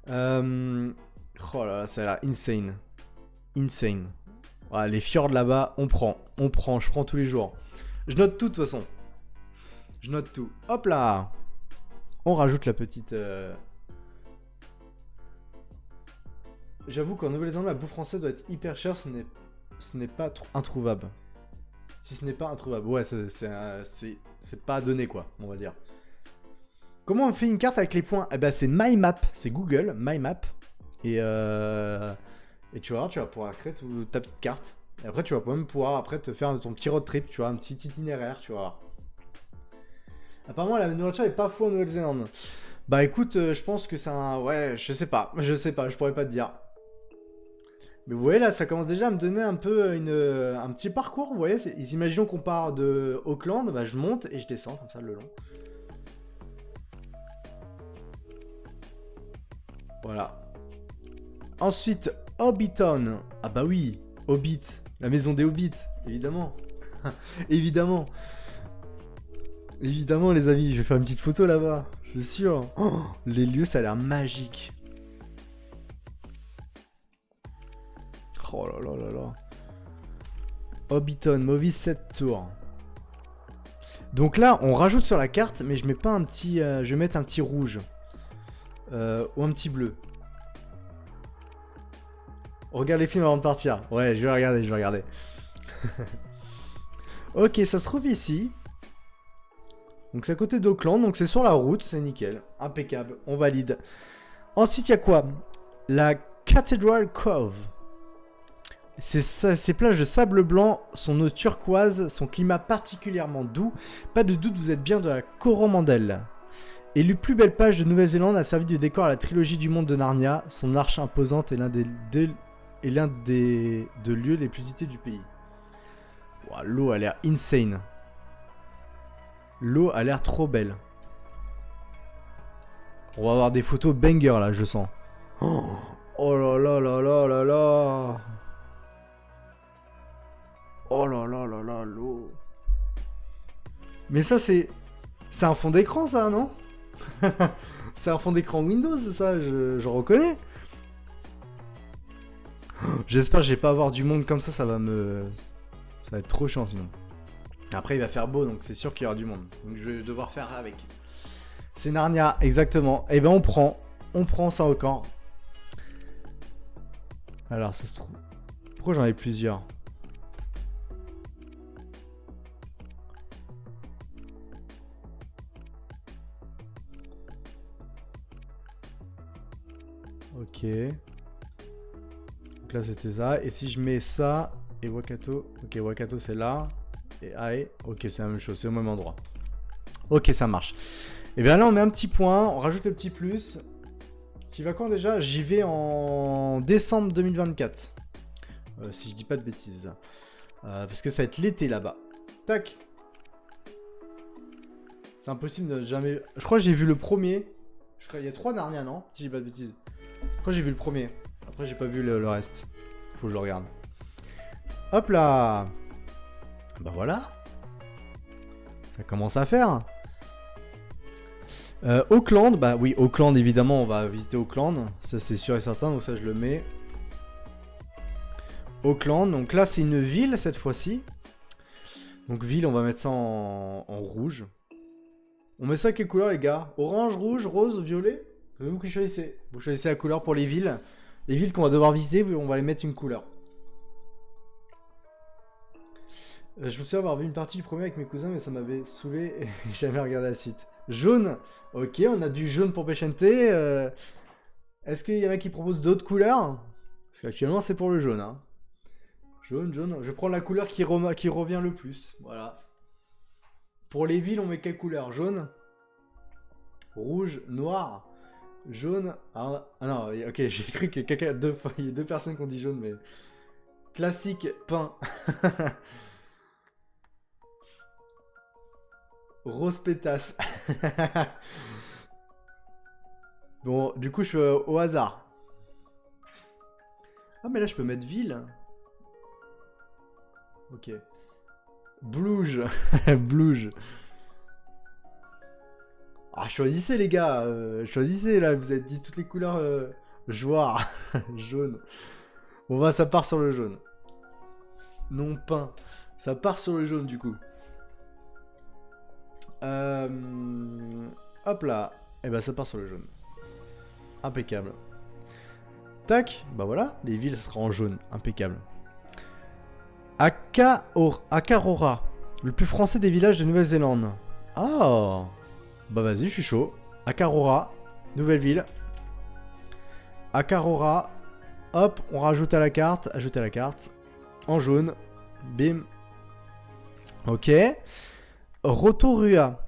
Oh là là, ça a l'air insane. Insane. Voilà, les fjords là-bas, je prends tous les jours. Je note tout de toute façon. Je note tout. Hop là. On rajoute la petite... J'avoue qu'en Nouvelle-Zélande, la bouffe française doit être hyper chère, ce n'est pas introuvable. Si ce n'est pas introuvable, ouais, c'est pas donné quoi, on va dire. Comment on fait une carte avec les points? Eh ben c'est My Map, c'est Google, My Map. Et tu vas pouvoir créer ta petite carte. Et après tu vas même pouvoir après te faire ton petit road trip, tu vois, un petit itinéraire, tu vois. Apparemment la nourriture est pas fou en Nouvelle-Zélande. Bah écoute, je pense que c'est un... Ouais, je sais pas, je pourrais pas te dire. Mais vous voyez là, ça commence déjà à me donner un peu un petit parcours, vous voyez. Imaginons qu'on part de Auckland, bah je monte et je descends comme ça le long. Voilà. Ensuite, Hobbiton. Ah bah oui, Hobbit, la maison des Hobbits, évidemment. Évidemment. Évidemment les amis, je vais faire une petite photo là-bas, c'est sûr. Oh, les lieux, ça a l'air magique. Oh là là là là. Hobbiton, Movies 7 tours. Donc là, on rajoute sur la carte, mais je mets pas un petit... je vais mettre un petit rouge. Ou un petit bleu. On regarde les films avant de partir. Ouais, je vais regarder. Ok, ça se trouve ici. Donc c'est à côté d'Auckland, donc c'est sur la route, c'est nickel. Impeccable, on valide. Ensuite, il y a quoi? La Cathedral Cove. Ces plages de sable blanc, son eau turquoise, son climat particulièrement doux. Pas de doute, vous êtes bien de la Coromandel. Élu plus belle plage de Nouvelle-Zélande, a servi de décor à la trilogie du monde de Narnia. Son arche imposante est l'un des lieux les plus visités du pays. Wow, l'eau a l'air insane. L'eau a l'air trop belle. On va avoir des photos banger là, je sens. Oh là là là là là là. Oh là là là là, l'eau. Mais ça, c'est un fond d'écran, ça, non? C'est un fond d'écran Windows, ça, je reconnais. J'espère que je vais pas avoir du monde comme ça, ça va être trop chiant sinon. Après, il va faire beau, donc c'est sûr qu'il y aura du monde. Donc je vais devoir faire avec. C'est Narnia, exactement. Et ben on prend ça au camp. Alors, ça se trouve. Pourquoi j'en ai plusieurs? Ok. Donc là c'était ça. Et si je mets ça et Waikato. Ok, Waikato c'est là. Et Ae. Ok, c'est la même chose, c'est au même endroit. Ok, ça marche. Et bien là on met un petit point, on rajoute le petit plus. Qui va quand déjà? J'y vais en décembre 2024. Si je dis pas de bêtises. Parce que ça va être l'été là-bas. Tac. C'est impossible de jamais... Je crois que j'ai vu le premier. Je crois qu'il y a 3 Narnia, non? Si je dis pas de bêtises. Je crois que j'ai vu le premier. Après j'ai pas vu le reste. Faut que je le regarde. Hop là. Bah voilà. Ça commence à faire. Auckland, bah oui, Auckland évidemment, on va visiter Auckland, ça c'est sûr et certain, donc ça je le mets. Auckland, donc là c'est une ville cette fois-ci. Donc ville, on va mettre ça en rouge. On met ça avec quelle couleur les gars? Orange, rouge, rose, violet? C'est vous qui choisissez. Vous choisissez la couleur pour les villes. Les villes qu'on va devoir visiter, on va les mettre une couleur. Je me souviens avoir vu une partie du premier avec mes cousins, mais ça m'avait saoulé et j'ai jamais regardé la suite. Jaune, ok, on a du jaune pour Pechente. Est-ce qu'il y en a qui proposent d'autres couleurs? Parce qu'actuellement c'est pour le jaune. Hein. Jaune, jaune. Je prends la couleur qui revient le plus. Voilà. Pour les villes, on met quelle couleur? Jaune, rouge, noir, jaune. Ah non, ok, j'ai cru que il y a deux personnes qui ont dit jaune, mais classique, peint. Rose pétasse. Bon, du coup, je suis au hasard. Ah, mais là, je peux mettre ville. Ok. Blouge. Blouge. Ah, choisissez, les gars. Choisissez, là. Vous avez dit toutes les couleurs. Joire. Jaune. Bon, bah, ça part sur le jaune. Non peint. Ça part sur le jaune, du coup. Hop là. Et bah ça part sur le jaune. Impeccable. Tac. Bah voilà. Les villes, ça sera en jaune. Impeccable. Akarora. Le plus français des villages de Nouvelle-Zélande. Oh. Bah vas-y, je suis chaud. Akarora. Nouvelle ville. Akarora. Hop. On rajoute à la carte. Ajouter à la carte. En jaune. Bim. Ok. Rotorua,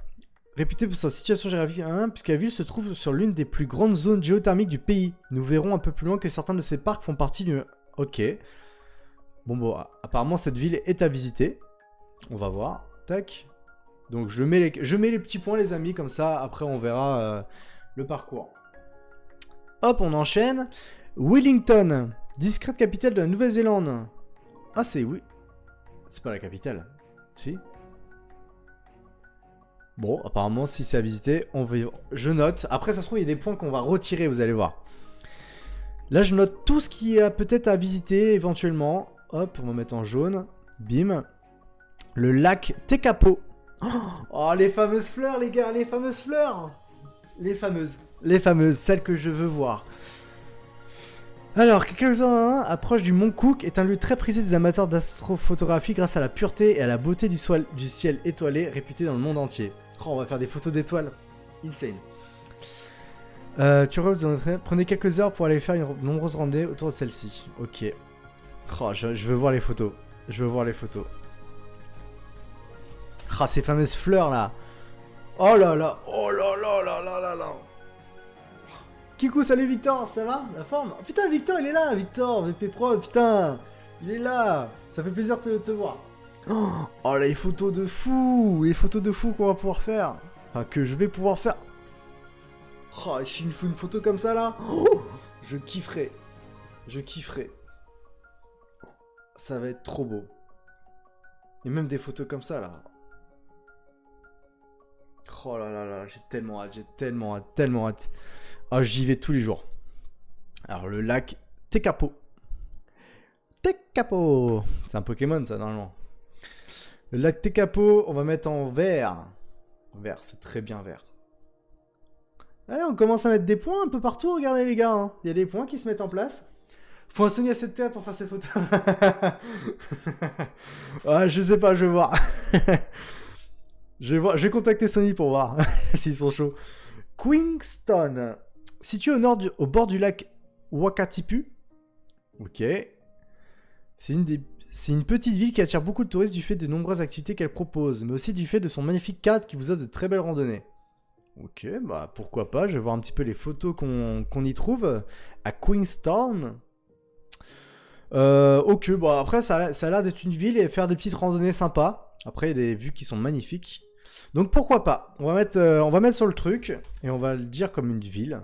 réputée pour sa situation géographique, puisque la ville se trouve sur l'une des plus grandes zones géothermiques du pays. Nous verrons un peu plus loin que certains de ces parcs font partie du... Ok. Bon, apparemment cette ville est à visiter. On va voir. Tac. Donc je mets les petits points les amis, comme ça après on verra le parcours. Hop, on enchaîne. Wellington, discrète capitale de la Nouvelle-Zélande. Ah c'est oui. C'est pas la capitale. Si. Bon, apparemment, si c'est à visiter, je note. Après, ça se trouve, il y a des points qu'on va retirer, vous allez voir. Là, je note tout ce qui est peut-être à visiter, éventuellement. Hop, on va mettre en jaune. Bim. Le lac Tekapo. Oh, les fameuses fleurs, les gars, les fameuses fleurs. Les fameuses, celles que je veux voir. Alors, quelques-uns approche du Mont Cook est un lieu très prisé des amateurs d'astrophotographie grâce à la pureté et à la beauté du ciel étoilé réputé dans le monde entier. Oh, on va faire des photos d'étoiles. Insane. Tu rêves prenez quelques heures pour aller faire une nombreuse randonnée autour de celle-ci. Ok. Oh, je veux voir les photos. Je veux voir les photos. Ah, ces fameuses fleurs là. Oh là là. Oh là là là là là là. Kikou, salut Victor, ça va? La forme? Oh, putain, Victor, il est là, Victor, VP Pro, putain. Il est là. Ça fait plaisir de te voir. Oh, les photos de fou. Les photos de fou qu'on va pouvoir faire. Enfin, que je vais pouvoir faire. Oh, je me fous une photo comme ça là. Oh, je kifferai. Je kifferai. Ça va être trop beau. Et même des photos comme ça là. Oh là là là, j'ai tellement hâte, tellement hâte. Ah, j'y vais tous les jours. Alors le lac Tekapo. Tekapo. C'est un Pokémon ça normalement. Le lac Tekapo, on va mettre en vert. Vert, c'est très bien vert. Ouais, on commence à mettre des points un peu partout, regardez les gars. Hein. Il y a des points qui se mettent en place. Faut un Sony A7 pour faire ces photos. Ouais, je sais pas, je vais voir. Je vais contacter Sony pour voir s'ils sont chauds. Queenstown. Situé au bord du lac Wakatipu. Ok. C'est une petite ville qui attire beaucoup de touristes du fait de nombreuses activités qu'elle propose, mais aussi du fait de son magnifique cadre qui vous offre de très belles randonnées. Ok, bah pourquoi pas, je vais voir un petit peu les photos qu'on y trouve à Queenstown. Ok, bon après ça a l'air d'être une ville et faire des petites randonnées sympas. Après il y a des vues qui sont magnifiques. Donc pourquoi pas, on va mettre sur le truc et on va le dire comme une ville.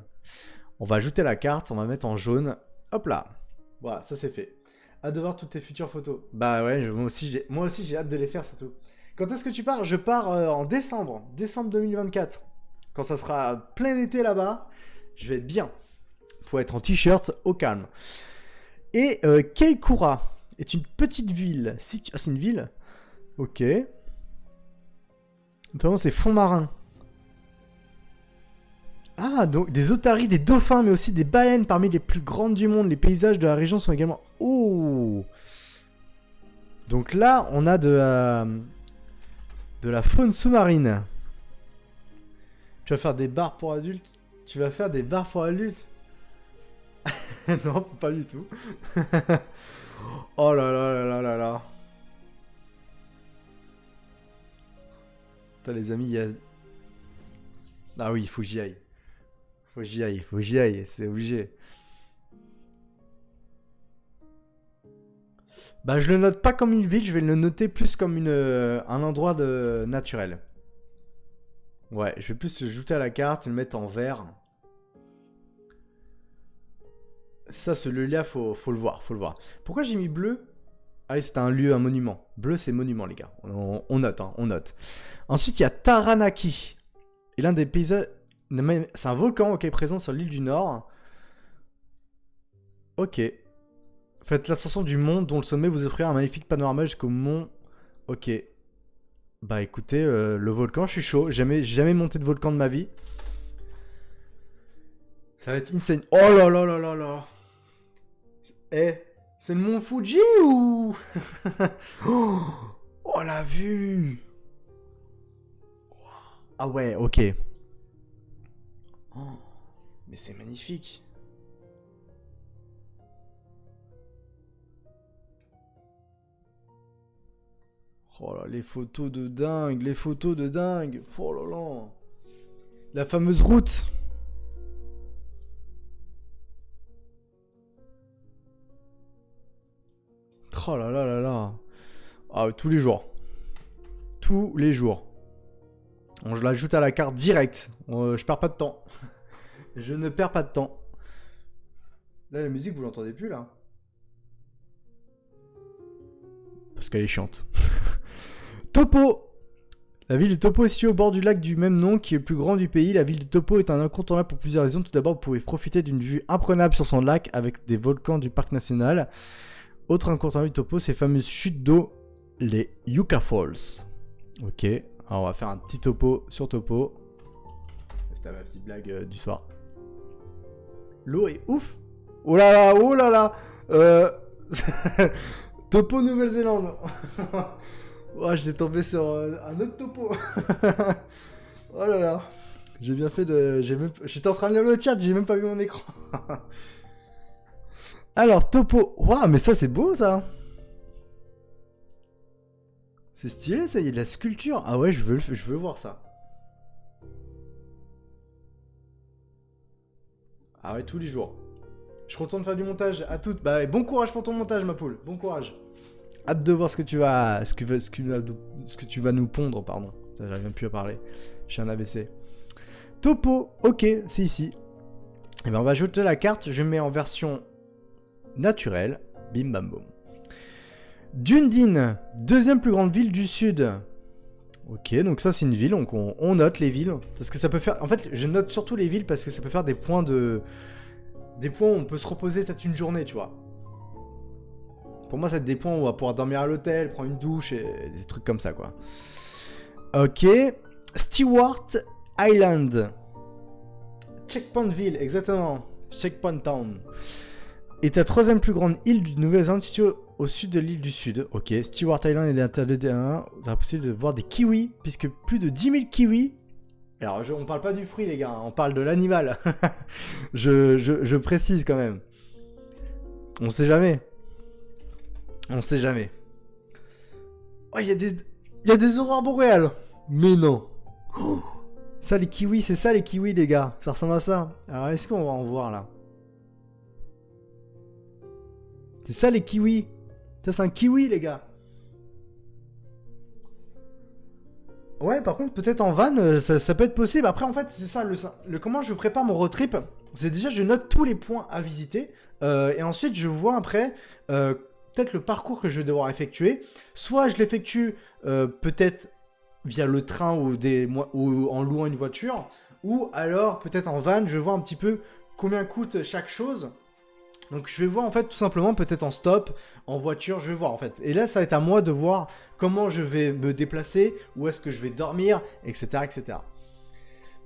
On va ajouter la carte, on va mettre en jaune. Hop là, voilà, ça c'est fait. Hâte de voir toutes tes futures photos. Bah ouais, moi aussi j'ai hâte de les faire, c'est tout. Quand est-ce que tu pars? Je pars en décembre 2024. Quand ça sera plein été là-bas, je vais être bien. Faut être en t-shirt au calme. Et Keikura est une petite ville. Ah, c'est une ville? Ok. Notamment, c'est fond marin. Ah, donc des otaries, des dauphins, mais aussi des baleines parmi les plus grandes du monde. Les paysages de la région sont également... Oh! Donc là, on a de la faune sous-marine. Tu vas faire des bars pour adultes? Tu vas faire des bars pour adultes? Non, pas du tout. Oh là là là là là là. Putain, les amis, il y a... Ah oui, il faut que j'y aille. Faut que j'y aille, c'est obligé. Bah, je le note pas comme une ville, je vais le noter plus comme un endroit naturel. Ouais, je vais plus le ajouter à la carte, le mettre en vert. Ça, ce lieu-là, faut le voir, Pourquoi j'ai mis bleu? Ah oui, c'est un lieu, un monument. Bleu, c'est monument, les gars. On note, hein, on note. Ensuite, il y a Taranaki. Et l'un des paysages... C'est un volcan, ok, présent sur l'île du Nord. Ok. Faites l'ascension du mont dont le sommet vous offrira un magnifique panorama jusqu'au mont... Ok. Bah écoutez, le volcan, je suis chaud. J'ai jamais monté de volcan de ma vie. Ça va être insane. Oh là là là là là. Eh, c'est le mont Fuji ou... Oh la vue. Ah ouais, ok. Oh, mais c'est magnifique. Oh là, les photos de dingue, les photos de dingue. Oh là là. La fameuse route. Oh là là là là. Ah, tous les jours. Tous les jours. Bon, je l'ajoute à la carte direct. Je perds pas de temps. Je ne perds pas de temps. Là, la musique, vous l'entendez plus, là? Parce qu'elle est chiante. Topo. La ville de Topo est située au bord du lac du même nom, qui est le plus grand du pays. La ville de Topo est un incontournable pour plusieurs raisons. Tout d'abord, vous pouvez profiter d'une vue imprenable sur son lac avec des volcans du parc national. Autre incontournable de Topo, ces fameuses chutes d'eau, les Yucca Falls. Ok, alors on va faire un petit topo sur Topo. C'était ma petite blague du soir. L'eau est ouf. Oh là là, oh là là. Topo Nouvelle-Zélande. Oh, je l'ai tombé sur un autre topo. Oh là là. J'ai bien fait de... J'étais en train de lire le chat, j'ai même pas vu mon écran. Alors, topo. Waouh, mais ça, c'est beau, ça. C'est stylé, ça. Il y a de la sculpture. Ah ouais, je veux voir ça. Ah ouais, tous les jours. Je suis content de faire du montage. À toutes. Bah, bon courage pour ton montage, ma poule. Bon courage. Hâte de voir ce que tu vas... Ce que tu vas nous pondre, pardon. Ça, j'arrive même plus à parler. Je suis un AVC. Topo. Ok, c'est ici. Et ben, on va ajouter la carte. Je mets en version... naturel, bim bam boum. Dundee, deuxième plus grande ville du sud. Ok, donc ça c'est une ville, donc on note les villes. Parce que ça peut faire... En fait, je note surtout les villes parce que ça peut faire des points de... Des points où on peut se reposer peut-être une journée, tu vois. Pour moi, c'est des points où on va pouvoir dormir à l'hôtel, prendre une douche et des trucs comme ça, quoi. Ok. Stewart Island. Checkpoint Ville, exactement. Checkpoint Town. Et ta troisième plus grande île du Nouvelle-Zélande située au sud de l'île du Sud. Ok, Stewart Island est interdit d'1. Vous aurez possible de voir des kiwis, puisque plus de 10 000 kiwis. Alors, on parle pas du fruit, les gars, hein, on parle de l'animal. je précise quand même. On sait jamais. On sait jamais. Oh, il y a des aurores boréales. Mais non. Oh, ça, les kiwis, c'est ça les kiwis, les gars. Ça ressemble à ça. Alors, est-ce qu'on va en voir là? C'est ça les kiwis. Ça c'est un kiwi les gars. Ouais par contre peut-être en van ça peut être possible. Après en fait c'est ça le comment je prépare mon road trip. C'est déjà je note tous les points à visiter. Et ensuite je vois après peut-être le parcours que je vais devoir effectuer. Soit je l'effectue peut-être via le train ou en louant une voiture. Ou alors peut-être en van je vois un petit peu combien coûte chaque chose. Donc je vais voir en fait tout simplement peut-être en stop, en voiture, je vais voir en fait. Et là ça va être à moi de voir comment je vais me déplacer, où est-ce que je vais dormir, etc. etc.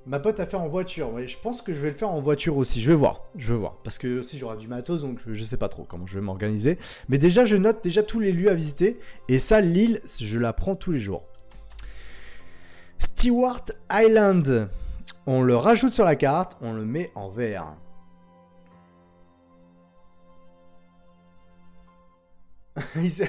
Ma pote a fait en voiture, ouais, je pense que je vais le faire en voiture aussi, je vais voir. Parce que aussi j'aurai du matos donc je sais pas trop comment je vais m'organiser. Mais déjà je note déjà tous les lieux à visiter et ça l'île je la prends tous les jours. Stewart Island, on le rajoute sur la carte, on le met en vert.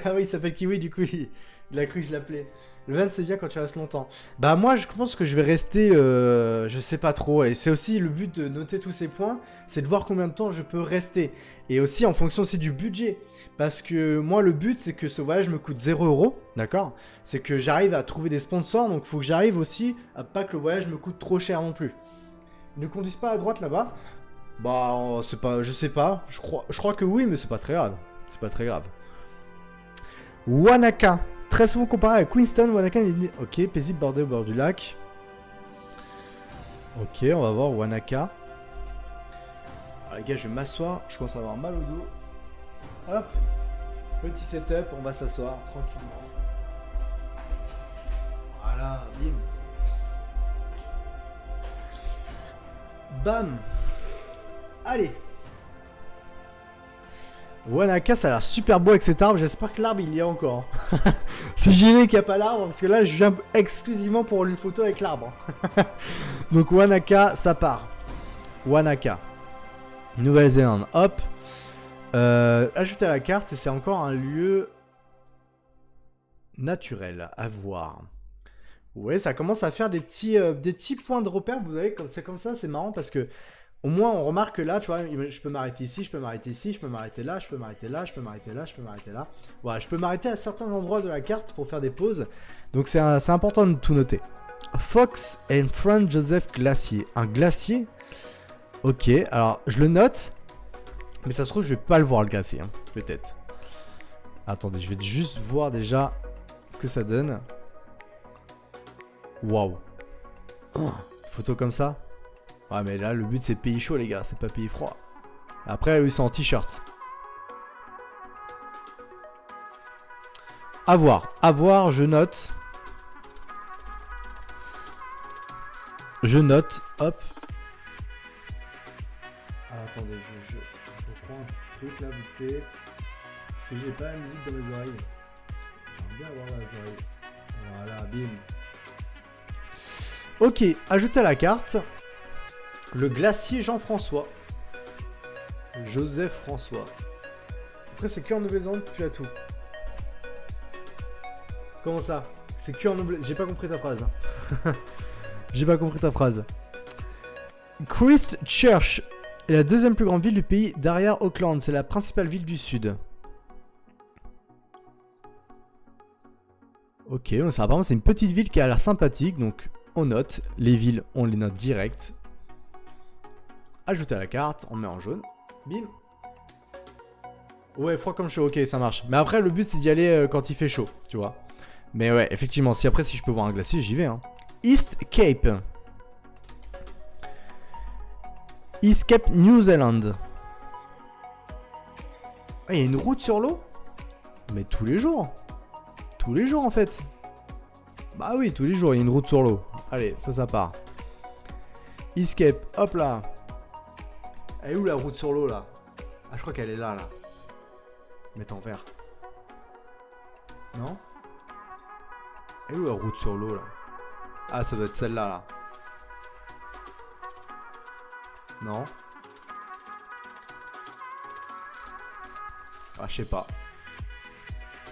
Ah oui, il s'appelle Kiwi, du coup, il a cru que je l'appelais. Le van, c'est bien quand tu restes longtemps. Bah, moi, je pense que je vais rester, je sais pas trop. Et c'est aussi le but de noter tous ces points, c'est de voir combien de temps je peux rester. Et aussi, en fonction aussi du budget. Parce que moi, le but, c'est que ce voyage me coûte 0€, d'accord? C'est que j'arrive à trouver des sponsors, donc il faut que j'arrive aussi à pas que le voyage me coûte trop cher non plus. Ne conduisent pas à droite là-bas. Bah, c'est pas, je sais pas. Je crois que oui, mais c'est pas très grave. C'est pas très grave. Wanaka, très souvent comparé à Queenstown, Wanaka est ok, paisible bordée au bord du lac. Ok, on va voir Wanaka. Alors les gars, je vais m'asseoir, je commence à avoir mal au dos. Hop, petit setup, on va s'asseoir tranquillement. Voilà, bim. Bam. Allez. Wanaka, ça a l'air super beau avec cet arbre. J'espère que l'arbre il y a encore. Si j'y vais qu'il n'y a pas l'arbre, parce que là je viens exclusivement pour une photo avec l'arbre. Donc Wanaka, ça part. Wanaka, Nouvelle-Zélande. Hop. Ajouter à la carte et c'est encore un lieu naturel à voir. Ouais, ça commence à faire des petits points de repère. Vous voyez, c'est comme ça, c'est marrant parce que. Au moins, on remarque que là, tu vois, je peux m'arrêter ici, je peux m'arrêter ici, je peux m'arrêter là, je peux m'arrêter là, je peux m'arrêter là, je peux m'arrêter là. Voilà, je peux m'arrêter à certains endroits de la carte pour faire des pauses. Donc, c'est important de tout noter. Fox and Franz Joseph Glacier. Un glacier? Ok, alors, je le note. Mais ça se trouve, je vais pas le voir, le glacier. Hein, peut-être. Attendez, je vais juste voir déjà ce que ça donne. Waouh. Oh, photo comme ça. Ouais mais là le but c'est pays chaud les gars, c'est pas pays froid. Après eux ils sont en t-shirt. À voir, je note. Hop. Ah, attendez, je reprends un truc là vite fait. Parce que j'ai pas la musique dans mes oreilles. J'aimerais bien avoir dans les oreilles. Voilà, bim. Ok, ajouter à la carte. Le glacier Jean-François. Joseph François. Après, c'est que en Nouvelle-Zélande, tu as tout. Comment ça? C'est que en Nouvelle-Zélande. J'ai pas compris ta phrase. J'ai pas compris ta phrase. Christchurch est la deuxième plus grande ville du pays derrière Auckland. C'est la principale ville du sud. Ok, donc ça, apparemment c'est une petite ville qui a l'air sympathique, donc on note. Les villes, on les note direct. Ajouter à la carte, on met en jaune. Bim. Ouais, froid comme chaud, ok, ça marche. Mais après, le but c'est d'y aller quand il fait chaud, tu vois. Mais ouais, effectivement, si je peux voir un glacier, j'y vais. Hein. East Cape. East Cape, New Zealand. Ah, il y a une route sur l'eau? Mais tous les jours. Tous les jours en fait. Bah oui, tous les jours, il y a une route sur l'eau. Allez, ça part. East Cape, hop là. Elle est où la route sur l'eau là? Ah, je crois qu'elle est là, là. Mettre en vert. Non? Elle est où la route sur l'eau là? Ah, ça doit être celle-là là. Non? Ah, je sais pas.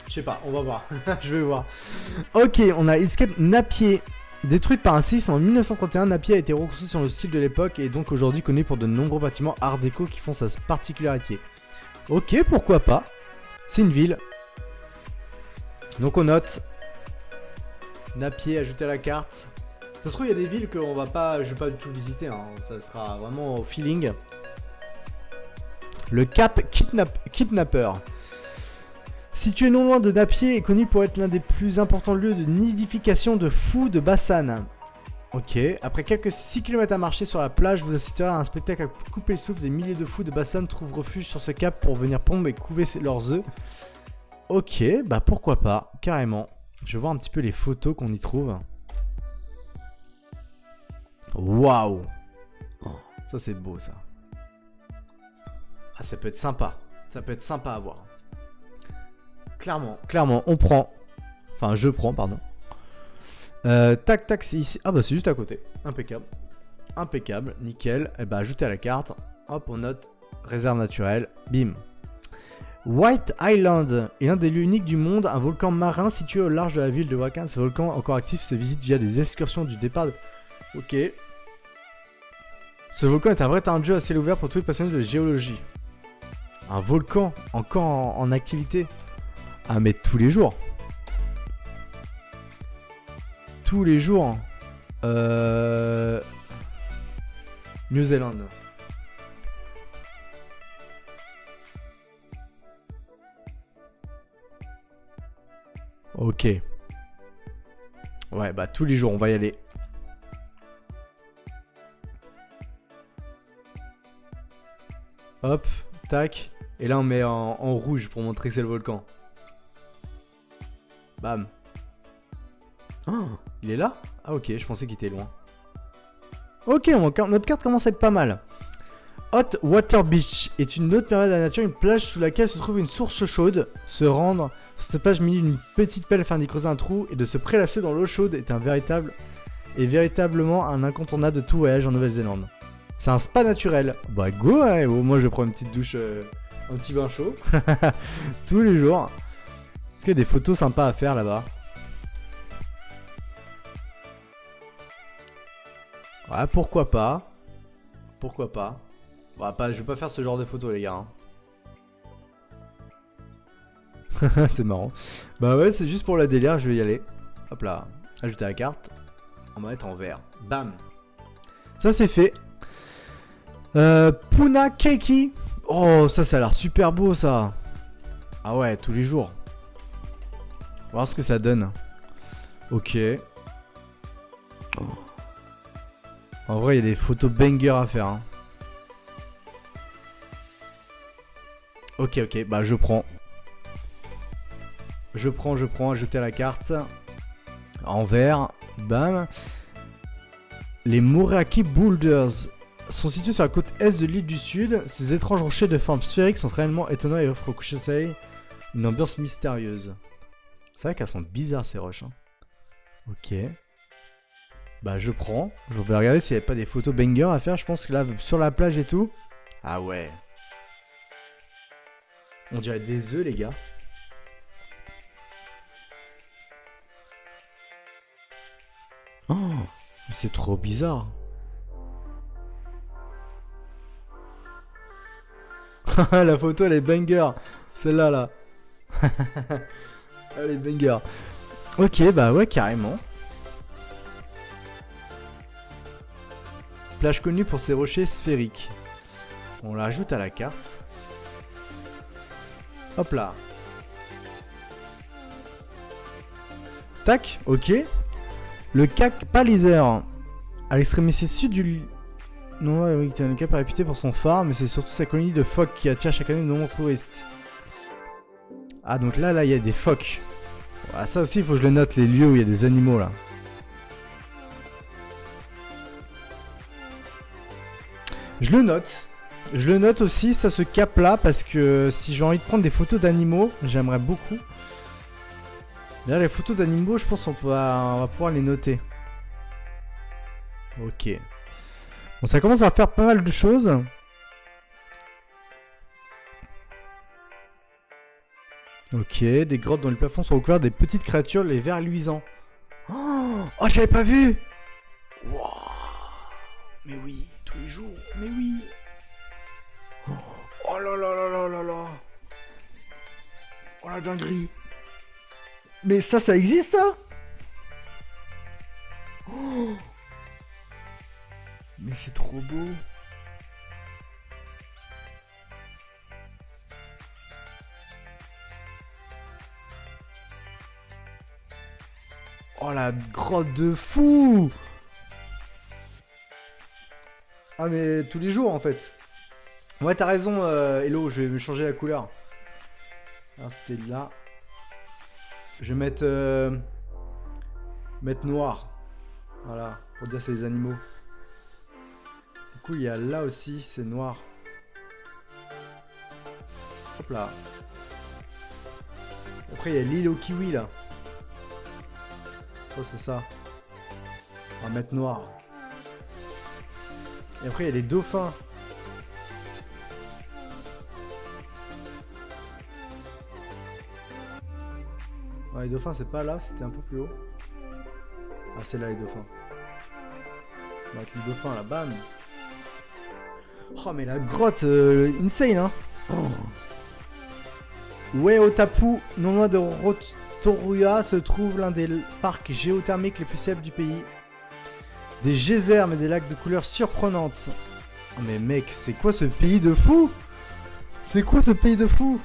Je sais pas, on va voir. Je vais voir. Ok, on a Escape Napier. Détruite par un séisme en 1931, Napier a été reconstruit sur le style de l'époque et est donc aujourd'hui connu pour de nombreux bâtiments art déco qui font sa particularité. Ok, pourquoi pas. C'est une ville. Donc on note. Napier, ajouté à la carte. Ça se trouve, il y a des villes que je vais pas du tout visiter. Hein. Ça sera vraiment au feeling. Le Cap Kidnapper. Situé non loin de Napier, est connu pour être l'un des plus importants lieux de nidification de fous de Bassane. Ok, après quelques 6 km à marcher sur la plage, vous assisterez à un spectacle à couper le souffle. Des milliers de fous de Bassane trouvent refuge sur ce cap pour venir pondre et couver leurs œufs. Ok, bah pourquoi pas, carrément. Je vais voir un petit peu les photos qu'on y trouve. Waouh! Oh, ça c'est beau ça. Ah, ça peut être sympa. Ça peut être sympa à voir. Clairement, on prend. Enfin, je prends, pardon. Tac, c'est ici. Ah bah c'est juste à côté. Impeccable, nickel. Et bah ajoutez à la carte. Hop, on note. Réserve naturelle. Bim. White Island est l'un des lieux uniques du monde. Un volcan marin situé au large de la ville de Wakan. Ce volcan encore actif se visite via des excursions du départ de... Ok. Ce volcan est un vrai terrain de jeu à ciel ouvert pour tous les passionnés de géologie. Un volcan encore en activité. Ah mais tous les jours. Tous les jours. New Zealand. Ok. Ouais bah tous les jours on va y aller. Hop, tac. Et là on met en rouge pour montrer que c'est le volcan. Bam. Oh, il est là? Ah ok, je pensais qu'il était loin. Ok, notre carte commence à être pas mal. Hot Water Beach est une autre période de la nature, une plage sous laquelle se trouve une source chaude. Se rendre sur cette plage muni d'une petite pelle afin d'y creuser un trou et de se prélasser dans l'eau chaude est véritablement un incontournable de tout voyage en Nouvelle-Zélande. C'est un spa naturel. Bah go, hein, moi je prends une petite douche, un petit bain chaud. Tous les jours. Est-ce qu'il y a des photos sympas à faire là-bas? Ouais, pourquoi pas. Pourquoi pas. Bah, je vais pas faire ce genre de photos les gars. Hein. C'est marrant. Bah ouais, c'est juste pour la délire, je vais y aller. Hop là, ajouter la carte. On va mettre en vert. Bam. Ça c'est fait. Puna Keiki. Oh, ça a l'air super beau ça. Ah ouais, tous les jours. On va voir ce que ça donne. Ok. Oh. En vrai, il y a des photos banger à faire. Hein. Ok, bah je prends. Je prends, ajouter à la carte. En vert. Bam. Les Muraki Boulders sont situés sur la côte est de l'île du Sud. Ces étranges rochers de forme sphérique sont réellement étonnants et offrent au coucher de soleil une ambiance mystérieuse. C'est vrai qu'elles sont bizarres ces roches. Hein. Ok. Bah je prends. Je vais regarder s'il n'y avait pas des photos banger à faire. Je pense que là, sur la plage et tout. Ah ouais. On dirait des œufs, les gars. Oh, c'est trop bizarre. La photo, elle est banger. Celle-là, là. Elle est banger. Ok, bah ouais, carrément. Plage connue pour ses rochers sphériques. On l'ajoute à la carte. Hop là. Tac, ok. Le Cac Palliser. À l'extrémité sud du... Non, oui, le cap est réputé pour son phare, mais c'est surtout sa colonie de phoques qui attire chaque année de nombreux touristes. Ah, donc là, il y a des phoques. Ah, ça aussi, il faut que je le note, les lieux où il y a des animaux, là. Je le note. Je le note aussi, ça se cap là, parce que si j'ai envie de prendre des photos d'animaux, j'aimerais beaucoup. Là, les photos d'animaux, je pense qu'on va pouvoir les noter. Ok. Bon, ça commence à faire pas mal de choses. Ok, des grottes dont les plafonds sont recouverts des petites créatures, les vers luisants. Oh, j'avais pas vu. Wow. Mais oui, tous les jours, mais oui. Oh là là là là là là. Oh la dinguerie. Mais ça existe ça? Oh. Mais c'est trop beau. Oh la grotte de fou. Ah mais tous les jours en fait. Ouais t'as raison Hello, je vais me changer la couleur. Alors c'était là. Je vais mettre noir. Voilà, pour dire c'est les animaux. Du coup il y a là aussi, c'est noir. Hop là. Après il y a l'île au kiwi là. Oh c'est ça. On va mettre noir. Et après il y a les dauphins. Ouais, les dauphins c'est pas là, c'était un peu plus haut. Ah c'est là les dauphins. On va mettre les dauphins là, bam. Oh mais la grotte, insane hein. Oh. Ouais, au Tapu, non loin de Rotorua, se trouve l'un des parcs géothermiques les plus célèbres du pays. Des geysers mais des lacs de couleurs surprenantes. Oh mais mec, c'est quoi ce pays de fou? C'est quoi ce pays de fou?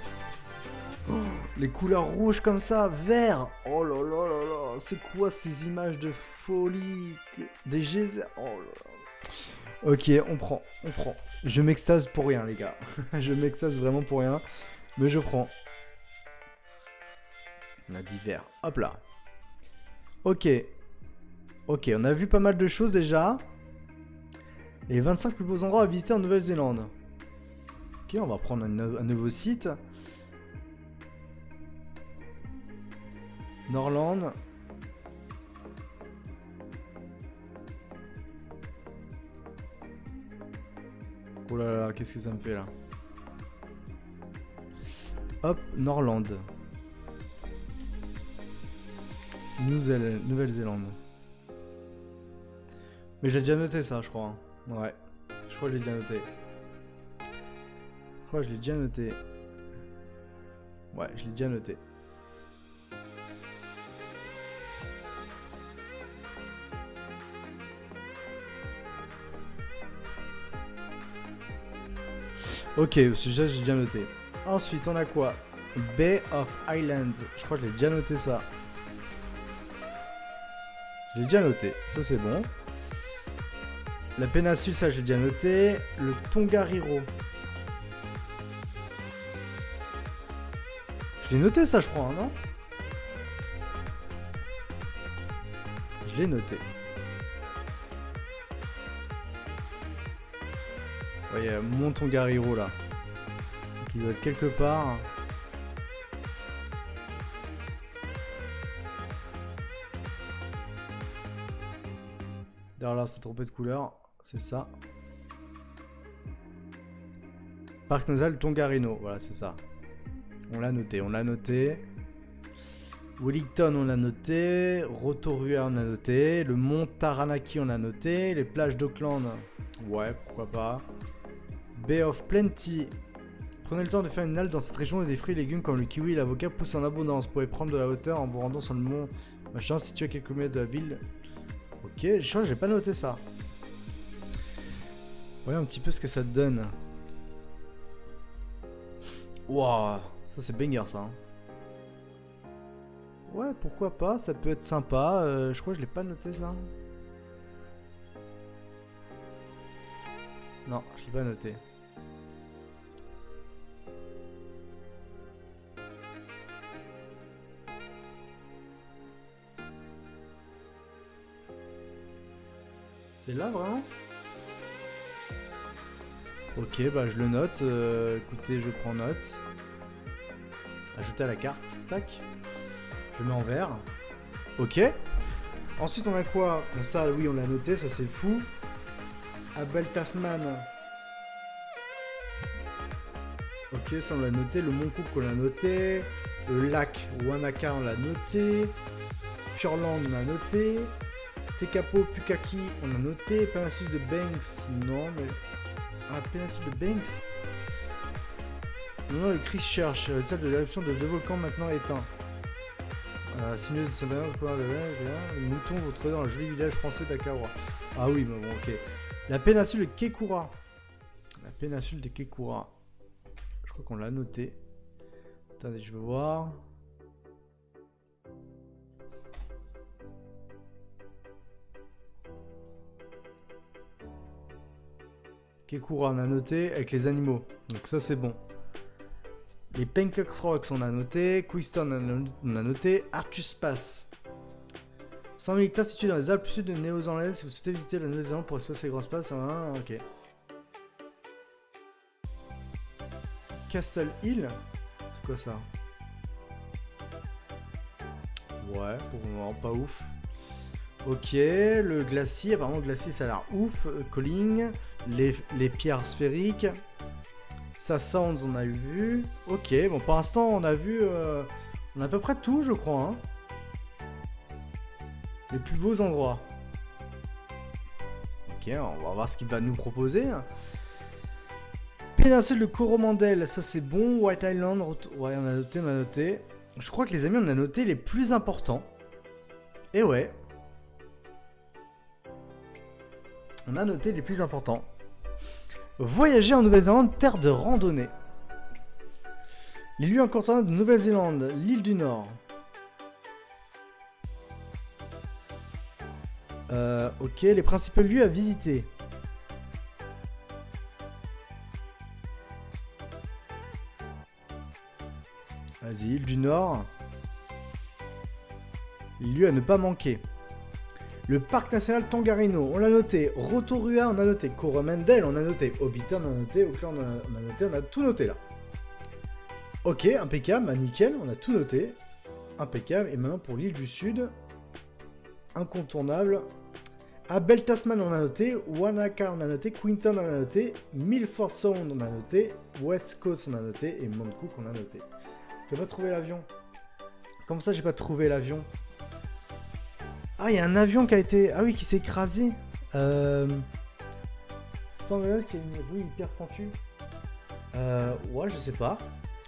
Oh, les couleurs rouges comme ça, vert. Oh là là là là, c'est quoi ces images de folie? Des geysers. Oh là là. Ok, on prend. Je m'extase pour rien les gars. Je m'extase vraiment pour rien. Mais je prends. On a divers. Hop là. Ok. Ok, on a vu pas mal de choses déjà. Et 25 plus beaux endroits à visiter en Nouvelle-Zélande. Ok, on va prendre un nouveau site. Norland. Oh là là, qu'est-ce que ça me fait là? Hop, Norland. Nouvelle-Zélande. Mais j'ai déjà noté ça, je crois. Ouais, je crois que je l'ai déjà noté. Ouais, je l'ai déjà noté. Ok, j'ai déjà noté. Ensuite, on a quoi? Bay of Island. Je crois que je l'ai déjà noté ça. J'ai déjà noté. Ça, c'est bon. La péninsule, ça, j'ai déjà noté. Le Tongariro. Je l'ai noté, ça, je crois, hein, non? Je l'ai noté. Ouais, il y a mon Tongariro, là. Donc, il doit être quelque part. Derrière là, c'est trompé de couleur. C'est ça. Parc nasal Tongariro. Voilà, c'est ça. On l'a noté, on l'a noté. Wellington, on l'a noté. Rotorua, on a noté. Le mont Taranaki, on a noté. Les plages d'Auckland, ouais, pourquoi pas. Bay of Plenty. Prenez le temps de faire une halte dans cette région et des fruits et légumes comme le kiwi et l'avocat poussent en abondance. Vous pouvez prendre de la hauteur en vous rendant sur le mont machin situé à quelques mètres de la ville. Ok, je crois que j'ai pas noté ça. Voyons un petit peu ce que ça te donne. Waouh, ça c'est banger ça. Hein. Ouais, pourquoi pas, ça peut être sympa. Je crois que je l'ai pas noté ça. Non, je l'ai pas noté. C'est là vraiment? Ok, bah je le note. Écoutez, je prends note. Ajouter à la carte. Tac. Je mets en vert. Ok. Ensuite, on a quoi? Bon, ça, oui, on l'a noté. Ça, c'est fou. Abel Tasman. Ok, ça, on l'a noté. Le Mont Cook, on l'a noté. Le lac Wanaka, on l'a noté. Fjordland, on a noté. Tekapo Pukaki, on a noté. Péninsule de Banks, non, mais... Ah, péninsule de Banks. Non, le Christchurch, celle de l'éruption de deux volcans maintenant éteints. Sinueuse de Saint-Bernard, le mouton vous trouvez dans le joli village français d'Akawa. Ah oui, mais bon, ok. La péninsule de Kekura. La péninsule de Kekura. Je crois qu'on l'a noté. Attendez, je veux voir. Kekura, on a noté avec les animaux. Donc ça, c'est bon. Les Pancakes Rocks, on a noté. Queenstown, on a noté. Artus Pass. 100 000 hectares situés dans les Alpes sud de Néo-Zélande. Si vous souhaitez visiter la Nouvelle-Zélande pour explorer les grands espaces, ok. Castle Hill. C'est quoi ça? Ouais, pour le moment, pas ouf. Ok, le glacier. Apparemment, le glacier, ça a l'air ouf. Colling. Les pierres sphériques. Ça Sounds, on a eu vu. Ok, bon, pour l'instant, on a vu... on a à peu près tout, je crois. Hein. Les plus beaux endroits. Ok, on va voir ce qu'il va nous proposer. Péninsule de Coromandel, ça c'est bon. White Island, ouais, on a noté, on a noté. Je crois que les amis, on a noté les plus importants. Et ouais. On a noté les plus importants. Voyager en Nouvelle-Zélande, terre de randonnée. Les lieux incontournables de Nouvelle-Zélande, l'île du Nord. Ok, les principaux lieux à visiter. Vas-y, île du Nord. Les lieux à ne pas manquer. Le parc national Tongariro, on l'a noté. Rotorua, on a noté. Coromandel, on a noté. Hobbiton, on a noté. Auckland, on a noté. On a tout noté là. Ok, impeccable, bah, nickel, on a tout noté. Impeccable. Et maintenant pour l'île du Sud. Incontournable. Abel Tasman, on a noté. Wanaka, on a noté. Queenstown, on a noté. Milford Sound, on a noté. West Coast, on a noté. Et Mount Cook, on a noté. J'ai pas trouvé l'avion. Comment ça, j'ai pas trouvé l'avion? Ah, il y a un avion qui a été... Ah oui, qui s'est écrasé. C'est pas un avion qui a une rue hyper pentue. Ouais, je sais pas.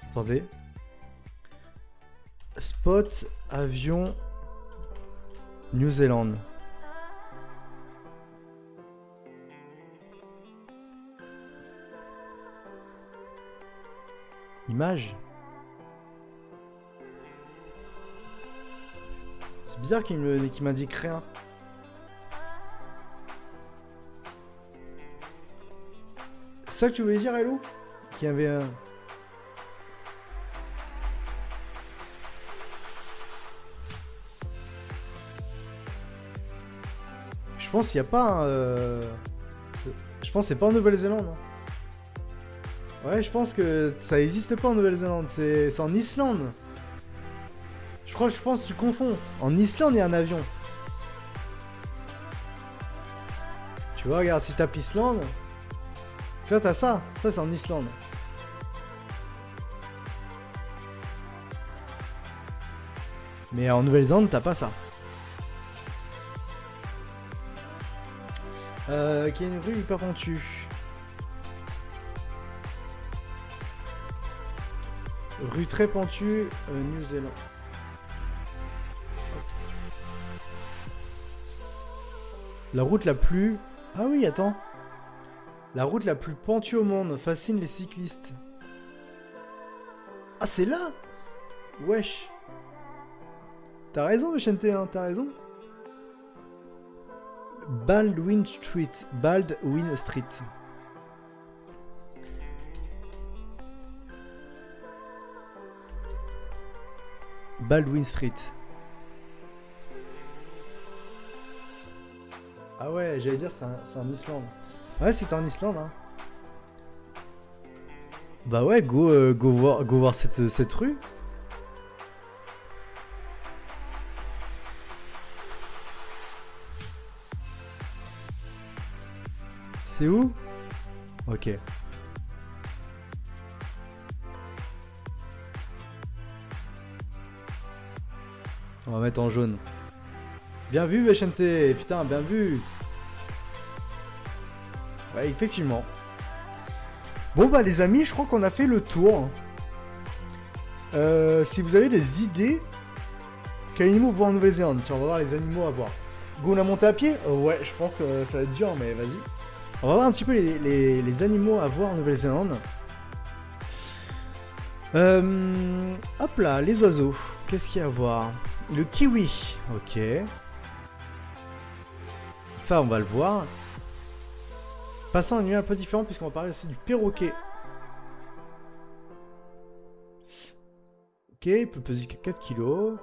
Attendez. Spot, avion, New Zealand. Image. C'est bizarre qu'il m'indique rien. C'est ça que tu voulais dire, Hello? Qu'il y avait un... Je pense qu'il n'y a pas un... Je pense que c'est pas en Nouvelle-Zélande. Hein. Ouais, je pense que ça n'existe pas en Nouvelle-Zélande. C'est en Islande. Je pense que tu confonds. En Islande, il y a un avion. Tu vois, regarde, si je tape Islande. Tu vois, t'as ça. Ça, c'est en Islande. Mais en Nouvelle-Zélande, t'as pas ça. Qui est une rue hyper pentue. Rue très pentue, New-Zélande. La route la plus... Ah oui, attends. La route la plus pentue au monde fascine les cyclistes. Ah, c'est là? Wesh. T'as raison, Vicente, hein, t'as raison. Baldwin Street. Baldwin Street. Baldwin Street. Ah ouais, j'allais dire c'est en Islande. Ouais, c'était en Islande, hein. Bah ouais, go voir cette rue. C'est où? Ok. On va mettre en jaune. Bien vu, Vicente. Putain, bien vu. Ouais, effectivement. Bon, bah, les amis, je crois qu'on a fait le tour. Si vous avez des idées, quels animaux voir en Nouvelle-Zélande? Tiens, on va voir les animaux à voir. Go, on a monté à pied? Ouais, je pense que ça va être dur, mais vas-y. On va voir un petit peu les animaux à voir en Nouvelle-Zélande. Hop là, les oiseaux. Qu'est-ce qu'il y a à voir? Le kiwi. Ok. Ça, on va le voir. Passons à un animal un peu différent puisqu'on va parler aussi du perroquet. Ok, il peut peser 4 kg.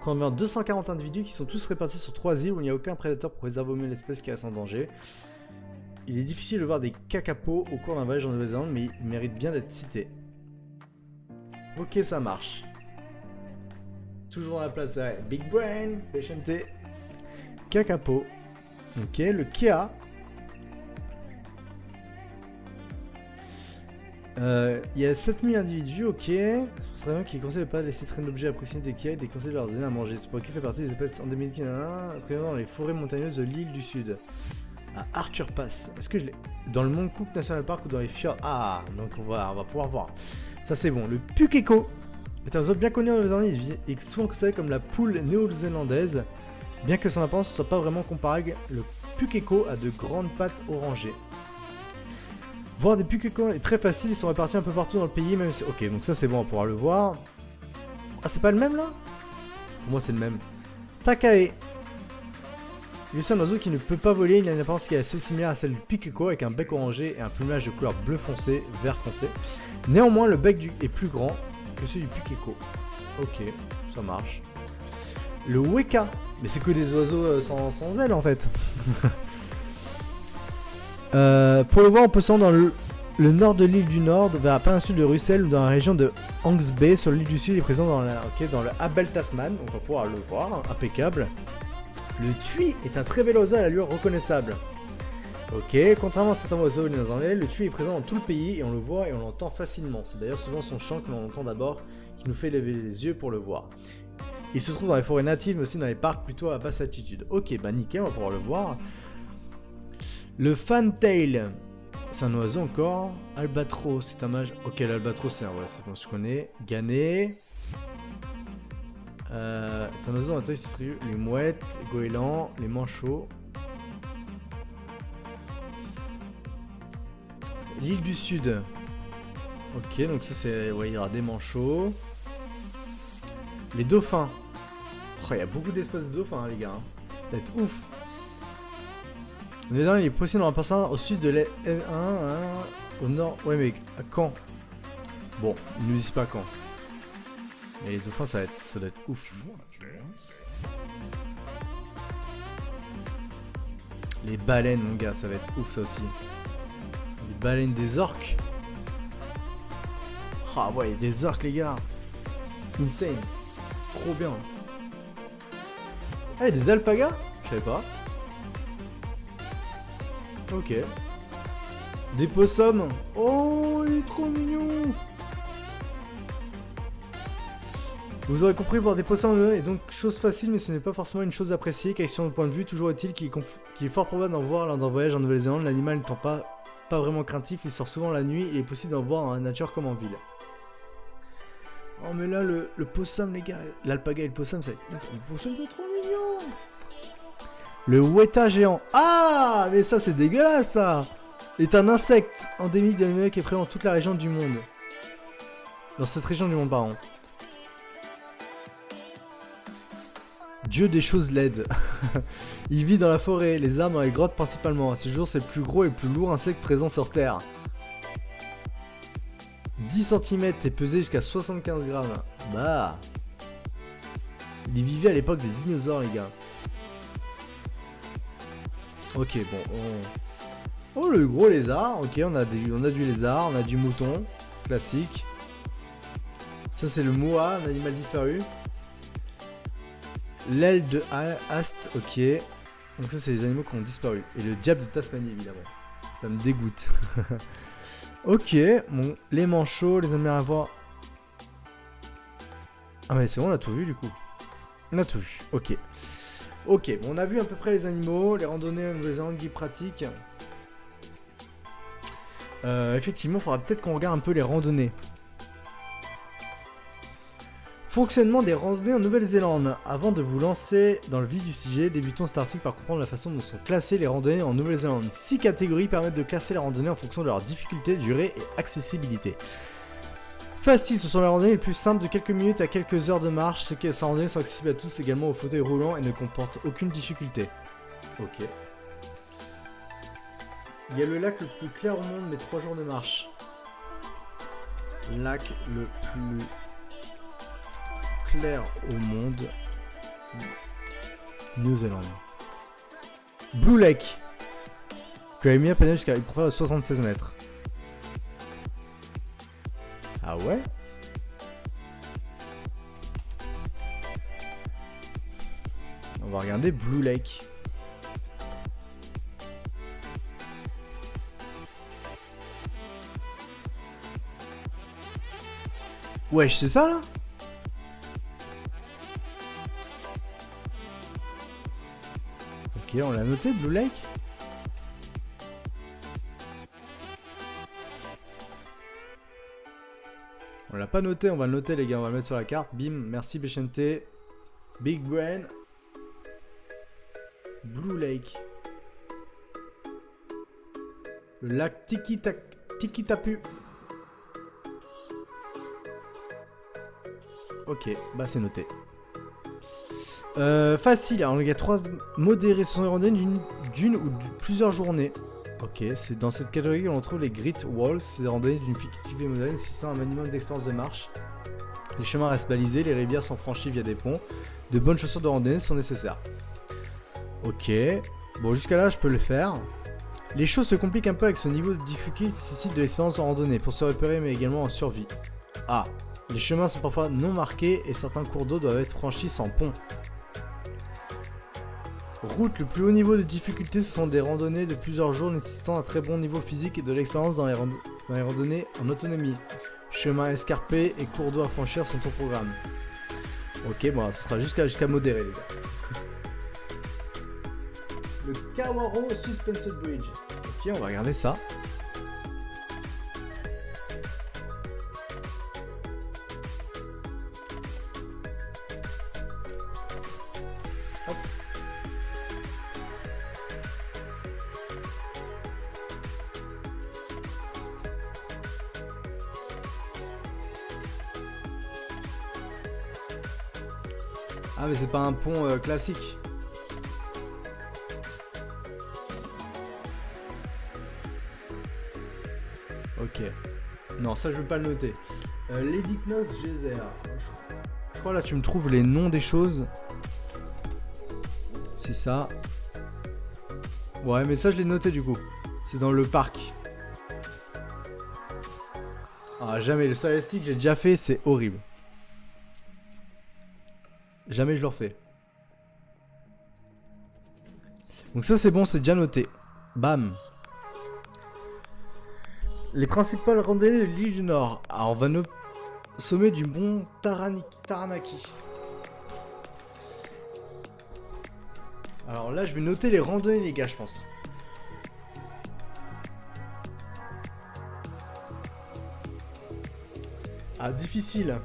Quand on meurt 240 individus qui sont tous répartis sur 3 îles où il n'y a aucun prédateur pour préserver au mieux l'espèce qui reste en danger. Il est difficile de voir des kakapos au cours d'un voyage en Nouvelle-Zélande, mais il mérite bien d'être cité. Ok, ça marche. Toujours dans la place, ouais. Big Brain, Vicente. Kakapo. Ok, le Kea. Il y a 7000 individus, ok. C'est très bien qu'il ne conseille pas de laisser traîner d'objets à proximité des Kea et des conseils de leur donner à manger. Ce perroquet fait partie des espèces endémiques dans les forêts montagneuses de l'île du Sud. À Arthur Pass. Est-ce que je l'ai... Dans le Mont Cook National Park ou dans les fjords? Ah, donc on va pouvoir voir. Ça c'est bon. Le Pukeko est un oiseau bien connu en Nouvelle-Zélande et souvent considéré comme la poule néo-zélandaise. Bien que son apparence ne soit pas vraiment comparable, le Pukeko a de grandes pattes orangées. Voir des Pukeko est très facile, ils sont répartis un peu partout dans le pays, même si... Ok, donc ça c'est bon, on va pouvoir le voir. Ah, c'est pas le même là? Pour moi c'est le même. Takae. Il est un oiseau qui ne peut pas voler, il a une apparence qui est assez similaire à celle du Pukeko avec un bec orangé et un plumage de couleur bleu foncé, vert foncé. Néanmoins, le bec est plus grand que celui du Pukeko. Ok, ça marche. Le Weka. Mais c'est que des oiseaux sans ailes en fait. Pour le voir, on peut se rendre dans le nord de l'île du Nord, vers la péninsule de Russell ou dans la région de Hawke's Bay. Sur l'île du Sud, il est présent dans le Abel Tasman. On va pouvoir le voir, impeccable. Le tui est un très bel oiseau à l'allure reconnaissable. Ok, contrairement à certains oiseaux néo-zélandais, le tui est présent dans tout le pays et on le voit et on l'entend facilement. C'est d'ailleurs souvent son chant que l'on entend d'abord qui nous fait lever les yeux pour le voir. Il se trouve dans les forêts natives mais aussi dans les parcs plutôt à basse altitude. Ok, bah nickel, on va pouvoir le voir. Le fantail, c'est un oiseau encore. Albatros, c'est un mage. Ok, l'albatros, c'est bon, je connais. Gané. C'est un oiseau dans la taille distribue les mouettes, les goélands, les manchots. L'île du Sud. Ok, donc ça c'est... Ouais, il y aura des manchots. Les dauphins. Oh, il y a beaucoup d'espèces de dauphins, hein, les gars. Ça va être ouf. Il est possible dans un passage au sud de l'E1, au nord. Ouais, mais à Caen. Bon, ils ne nous disent pas quand. Mais les dauphins, ça doit être ouf. Les baleines, mon gars, ça va être ouf, ça aussi. Les baleines des orques. Ah ouais, des orques, les gars. Insane. Trop bien. Ah, il y a des alpagas? Je savais pas. Ok. Des possums. Oh, il est trop mignon. Vous aurez compris, voir des possums est donc chose facile, mais ce n'est pas forcément une chose appréciée. Question de point de vue, toujours est-il qu'il est fort probable d'en voir lors d'un voyage en Nouvelle-Zélande. L'animal n'étant pas vraiment craintif, il sort souvent la nuit. Il est possible d'en voir en nature comme en ville. Oh mais là, le possum, les gars, l'alpaga et le possum, le possum c'est trop mignon. Le weta géant. Ah, mais ça c'est dégueulasse ça. Est un insecte endémique d'Amérique qui est présent dans toute la région du monde. Dans cette région du monde, pardon. Dieu des choses laides. Il vit dans la forêt, les arbres, dans les grottes principalement. À ce jour, c'est le plus gros et le plus lourd insecte présent sur Terre. 10 cm et pesé jusqu'à 75 grammes. Bah. Il vivait à l'époque des dinosaures, les gars. Ok, bon. Oh, le gros lézard. Ok, on a du lézard, on a du mouton. Classique. Ça, c'est le moa, un animal disparu. L'aile de Ast, ok. Donc ça, c'est les animaux qui ont disparu. Et le diable de Tasmanie, évidemment. Ça me dégoûte. Ok, bon, les manchots, les animaux à voir. Ah mais c'est bon, on a tout vu du coup. On a tout vu, ok. Ok, bon, on a vu à peu près les animaux, les randonnées en Nouvelle-Zélande, guide pratique. Effectivement, il faudra peut-être qu'on regarde un peu les randonnées. Fonctionnement des randonnées en Nouvelle-Zélande. Avant de vous lancer dans le vif du sujet, débutons cet article par comprendre la façon dont sont classées les randonnées en Nouvelle-Zélande. 6 catégories permettent de classer les randonnées en fonction de leur difficulté, durée et accessibilité. Facile, ce sont les randonnées les plus simples de quelques minutes à quelques heures de marche. Ces randonnées sont accessibles à tous, également aux fauteuils roulants et ne comportent aucune difficulté. Ok. Il y a le lac le plus clair au monde, mais 3 jours de marche. Lac le plus clair au monde. Nouvelle-Zélande. Blue Lake. Que mis à peine jusqu'à une profondeur de 76 mètres. Ah ouais? On va regarder Blue Lake. Wesh, c'est ça là? Ok, on l'a noté, Blue Lake. On l'a pas noté, on va le noter les gars, on va le mettre sur la carte. Bim, merci Bechente. Big Brain. Blue Lake. Le lac Tikitapu. Ok, bah c'est noté. Facile, alors il y a 3 modérés, ce sont les randonnées d'une ou de plusieurs journées. Ok, c'est dans cette catégorie qu'on trouve les Great Walls, c'est des randonnées d'une difficulté modérée nécessitant un minimum d'expérience de marche. Les chemins restent balisés, les rivières sont franchies via des ponts. De bonnes chaussures de randonnée sont nécessaires. Ok, bon jusqu'à là je peux le faire. Les choses se compliquent un peu avec ce niveau de difficulté qui nécessite de l'expérience en randonnée pour se repérer mais également en survie. Ah, les chemins sont parfois non marqués et certains cours d'eau doivent être franchis sans pont. Route, le plus haut niveau de difficulté, ce sont des randonnées de plusieurs jours nécessitant un très bon niveau physique et de l'expérience dans les randonnées en autonomie. Chemins escarpés et cours d'eau à franchir sont au programme. Ok, bon, ça sera jusqu'à modéré, les gars. Le Kawaro Suspended Bridge. Ok, on va regarder ça. Hop. Ah mais c'est pas un pont classique. Ok. Non, ça je veux pas le noter. L'Ediknos Geyser. Je crois là tu me trouves les noms des choses. C'est ça. Ouais mais ça je l'ai noté du coup. C'est dans le parc. Ah jamais, le sol élastique j'ai déjà fait, c'est horrible. Jamais je le refais. Donc ça c'est bon, c'est déjà noté. Bam. Les principales randonnées de l'île du Nord. Alors on va au sommet du mont Taranaki. Alors là je vais noter les randonnées les gars je pense. Ah difficile.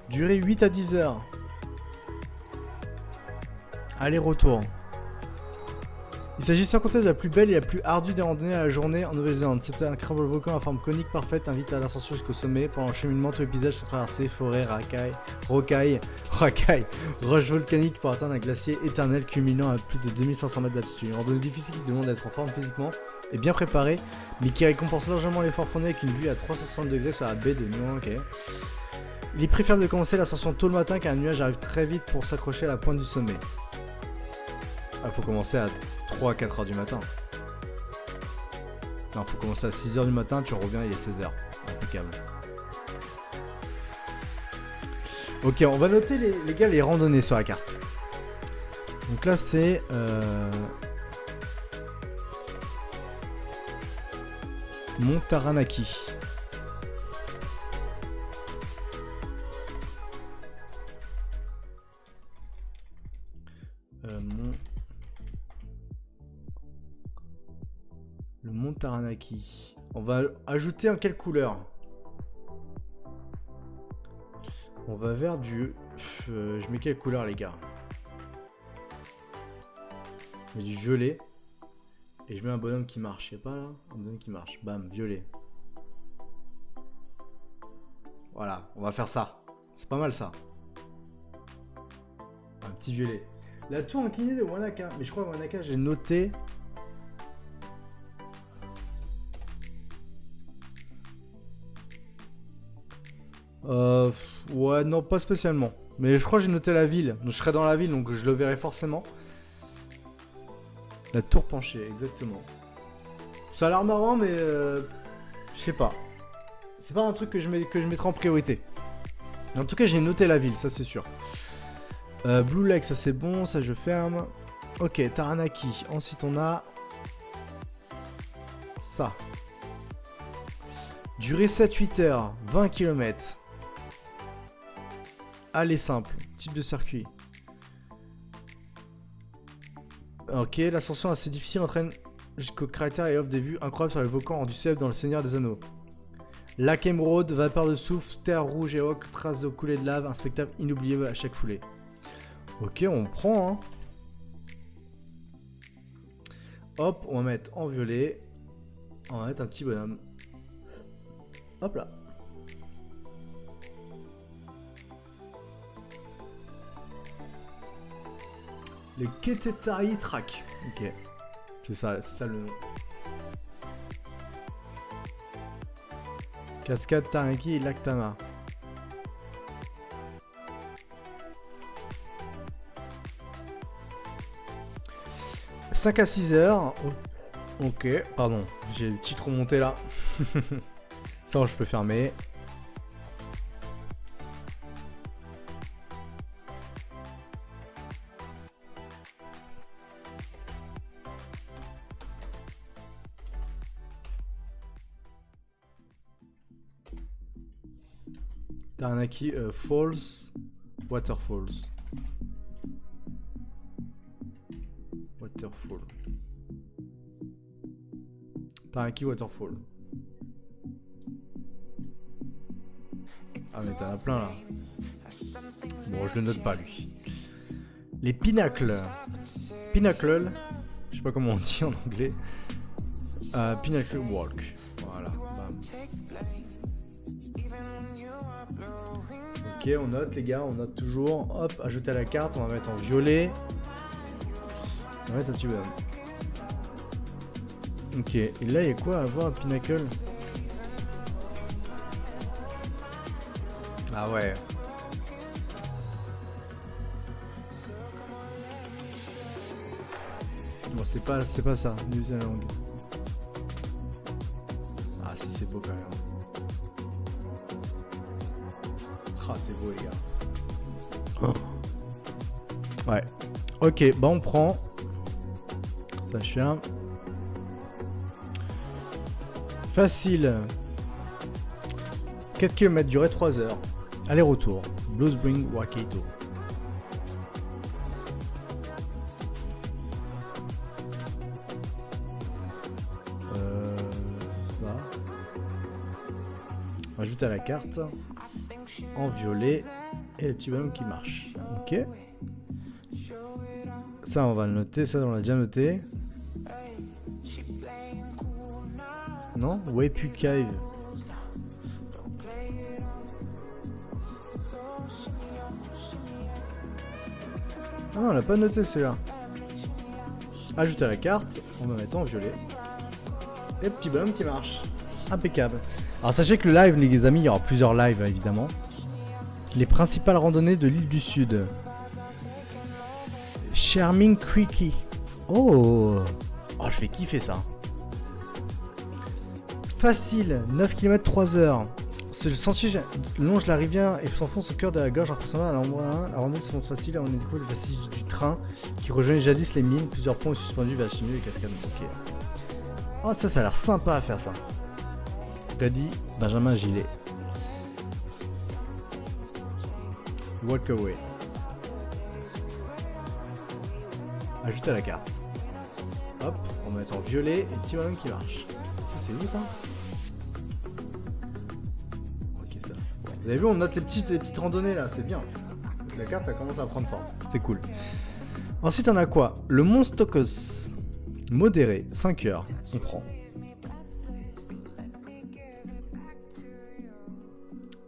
Durée 8 à 10 heures. Aller-retour. Il s'agit sans compter de la plus belle et la plus ardue des randonnées à la journée en Nouvelle-Zélande. C'était un incroyable volcan à forme conique parfaite invite à l'ascension jusqu'au sommet. Pendant le cheminement, tous les paysages sont traversés, forêts, rocailles, roches volcaniques pour atteindre un glacier éternel culminant à plus de 2500 mètres d'altitude. Une randonnée difficile qui demande d'être en forme physiquement et bien préparée, mais qui récompense largement l'effort fourni avec une vue à 360 degrés sur la baie de Nuon. Okay. Il est préférable de commencer l'ascension tôt le matin car un nuage arrive très vite pour s'accrocher à la pointe du sommet. Ah, faut commencer à 3 à 4 heures du matin. Non, faut commencer à 6 heures du matin, tu reviens, il est 16 heures. Impeccable. Ok, on va noter les gars les randonnées sur la carte. Donc là c'est Mont Taranaki. Le mont Taranaki. On va ajouter en quelle couleur? On va vers du... je mets quelle couleur les gars? Je mets du violet. Et je mets un bonhomme qui marche. Je sais pas là. Un bonhomme qui marche. Bam, violet. Voilà, on va faire ça. C'est pas mal ça. Un petit violet. La tour inclinée de Wanaka. Mais je crois que Wanaka j'ai noté... Ouais, non, pas spécialement. Mais je crois que j'ai noté la ville. Donc je serai dans la ville, donc je le verrai forcément. La tour penchée, exactement. Ça a l'air marrant, mais je sais pas. C'est pas un truc que je mettrai en priorité. En tout cas, j'ai noté la ville, ça c'est sûr. Blue Lake, ça c'est bon, ça je ferme. Ok, Taranaki. Ensuite, on a ça. Durée 7-8 heures, 20 km. Aller simple, type de circuit. Ok, l'ascension assez difficile entraîne jusqu'au cratère et offre des vues incroyables sur les volcans rendus célèbres dans le Seigneur des Anneaux. Lac émeraude, vapeur de soufre, terre rouge et ocre, traces de coulées de lave, un spectacle inoubliable à chaque foulée. Ok, on prend. Hein. Hop, on va mettre en violet. On va mettre un petit bonhomme. Hop là. Le Ketetari Track. Ok. C'est ça le nom. Cascade Taranaki et Lac Tama. « 5 à 6 heures. Ok, pardon. J'ai le titre remonté là. Ça, je peux fermer. Taranaki Falls, Waterfalls. Waterfall. Taranaki Waterfall. Ah mais t'en as plein là. Bon, je le note pas lui. Les Pinnacles. Pinnacle. Je sais pas comment on dit en anglais. Pinnacle Walk. Voilà. Bam. Ok, on note les gars, on note toujours. Hop, ajouter à la carte, on va mettre en violet. On va mettre un petit bonhomme. Ok, et là il y a quoi à voir à Pinnacle? Ah ouais. Bon, c'est pas ça, New Zealand. Ah si, c'est beau quand même. Ah, c'est beau les gars. Oh. Ouais. Ok, bah on prend. Ça chien. Facile. 4 km, durée 3 heures. Aller-retour. Blue Spring, Waikato. Ajoute à la carte. En violet. Et le petit bonhomme qui marche. Ok. Ça, on va le noter. Ça, on l'a déjà noté. Non, Waipu Cave. Ah non, on l'a pas noté celui-là. Ajouter à la carte, on va mettre en violet. Et le petit bonhomme qui marche. Impeccable. Alors sachez que le live, les amis, il y aura plusieurs lives évidemment. Les principales randonnées de l'île du Sud. Charming Creeky. Oh, je vais kiffer ça. Facile, 9 km 3 heures. Le sentier longe la rivière et s'enfonce au cœur de la gorge impressionnant à l'endroit 1. La randonnée se montre facile, on découvre le vestige du train qui rejoignait jadis les mines. Plusieurs ponts suspendus vers la chimie et cascades. Ok. Oh, ça a l'air sympa à faire ça. Ready, Benjamin Gillet. Walk away. Ajouter à la carte. Hop, on va mettre en violet et le petit bonhomme qui marche. Ça c'est où ça? Ok ça. Vous avez vu, on note les petites randonnées là, c'est bien. La carte elle commence à prendre forme, c'est cool. Ensuite on a quoi? Le Mont Stokos. Modéré, 5 heures, on prend.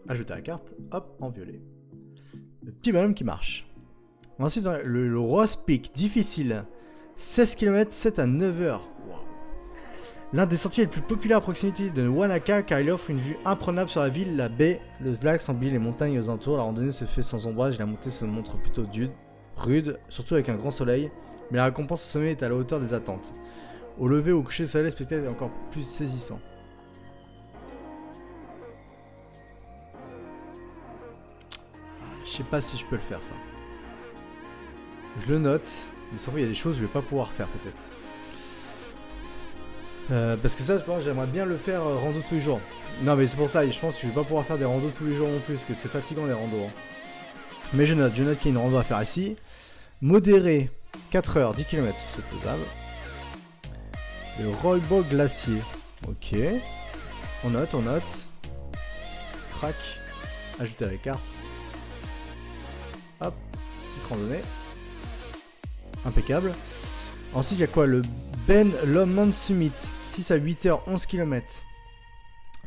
Ajouter à la carte, hop, en violet. Le petit bonhomme qui marche. Ensuite, le Ross Peak, difficile. 16 km, 7 à 9 heures. Wow. L'un des sentiers les plus populaires à proximité de Wanaka car il offre une vue imprenable sur la ville, la baie, le lac Sambi, les montagnes aux alentours. La randonnée se fait sans ombrage et la montée se montre plutôt rude, surtout avec un grand soleil. Mais la récompense au sommet est à la hauteur des attentes. Au lever ou au coucher du soleil, le spectacle est encore plus saisissant. Je sais pas si je peux le faire ça. Je le note, mais sans il y a des choses que je vais pas pouvoir faire peut-être. Parce que ça, je pense, j'aimerais bien le faire rando tous les jours. Non mais c'est pour ça, je pense que je vais pas pouvoir faire des randos tous les jours non plus, parce que c'est fatigant les randos. Hein. Mais je note qu'il y a une rando à faire ici. Modéré, 4 heures, 10 km, c'est faisable. Le Roybo Glacier. Ok. On note. Track. Ajouter à la carte. Hop, petite randonnée. Impeccable. Ensuite, il y a quoi? Le Ben Lomond Summit. 6 à 8 heures, 11 km.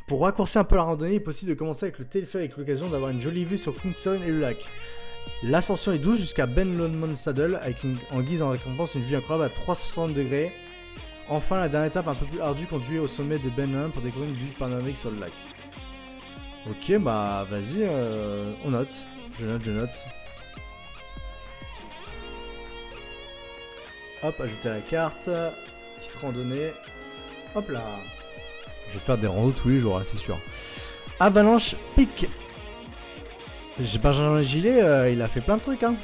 Pour raccourcir un peu la randonnée, il est possible de commencer avec le téléphérique, l'occasion d'avoir une jolie vue sur Kingston et le lac. L'ascension est douce jusqu'à Ben Lomond Saddle, avec en guise en récompense une vue incroyable à 360 degrés. Enfin, la dernière étape un peu plus ardue conduit au sommet de Ben Lomond pour découvrir une vue panoramique sur le lac. Ok, bah vas-y, on note. Je note. Hop, ajouter à la carte. Petite randonnée. Hop là. Je vais faire des randos tous les jours, c'est sûr. Avalanche Peak. J'ai Benjamin Gillet, il a fait plein de trucs. Hein.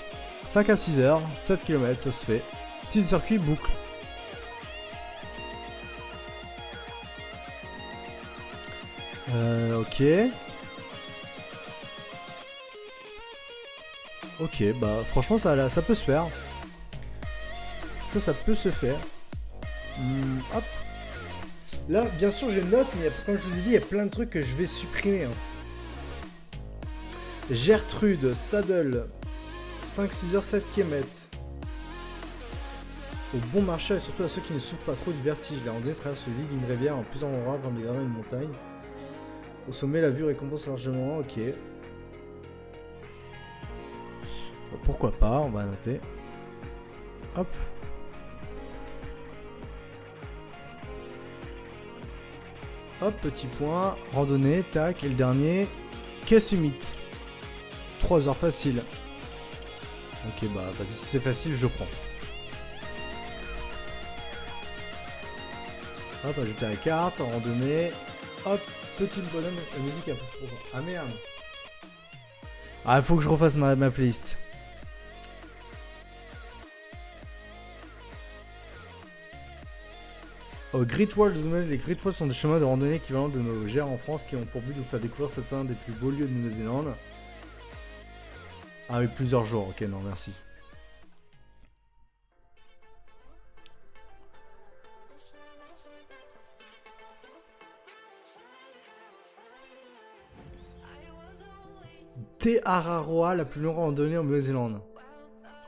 5 à 6 heures, 7 km, ça se fait. Petit circuit boucle. Ok. Ok, bah franchement ça peut se faire. Ça peut se faire. Hop. Là, bien sûr, je note, mais comme je vous ai dit, il y a plein de trucs que je vais supprimer. Hein. Gertrude, Saddle, 5-6 heures, 7 km. Au bon marché, et surtout à ceux qui ne souffrent pas trop du vertige. La randonnée traverse le lit d'une rivière en plusieurs endroits, comme des gravats et une montagne. Au sommet, la vue récompense largement. Ok. Pourquoi pas, on va noter. Hop. Hop, petit point, randonnée, tac, et le dernier, quai Summit. 3 heures facile. Ok, bah vas-y, si c'est facile, je prends. Hop, ajouter la carte, randonnée. Hop, petit bonhomme, la musique un peu trop. Ah merde. Ah, il faut que je refasse ma playlist. Great Wall, les Great Walls sont des chemins de randonnée équivalents de nos GR en France qui ont pour but de vous faire découvrir certains des plus beaux lieux de Nouvelle-Zélande. Ah oui, plusieurs jours, ok, non, merci. Te Araroa, la plus longue randonnée en Nouvelle-Zélande.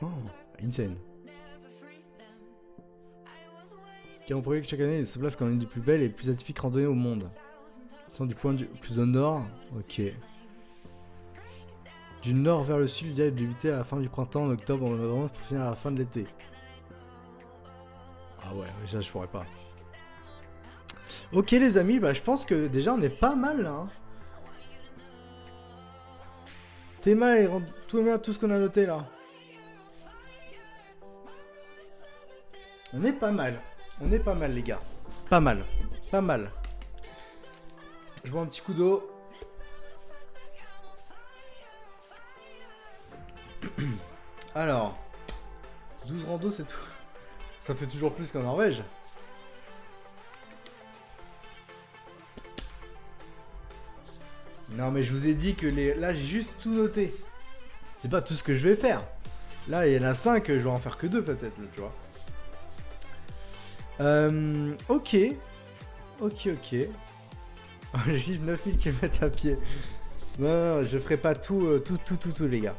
Oh, insane. Qui ont prévu que chaque année se place comme l'une des plus belles et plus atypiques randonnées au monde. Sont du point du plus au nord, ok. Du nord vers le sud, le diable débutait à la fin du printemps, en octobre, en novembre, pour finir à la fin de l'été. Ah ouais, déjà je pourrais pas. Ok les amis, bah je pense que déjà on est pas mal là. Hein. T'es mal et tout ce qu'on a noté là. On est pas mal. On est pas mal les gars. Pas mal. Pas mal. Je bois un petit coup d'eau. Alors. 12 randos c'est tout. Ça fait toujours plus qu'en Norvège. Non mais je vous ai dit que là j'ai juste tout noté. C'est pas tout ce que je vais faire. Là il y en a 5, je vais en faire que 2 peut-être, tu vois. Ok. Ok. J'ai 9000 km à pied. Non, je ferai pas tout les gars.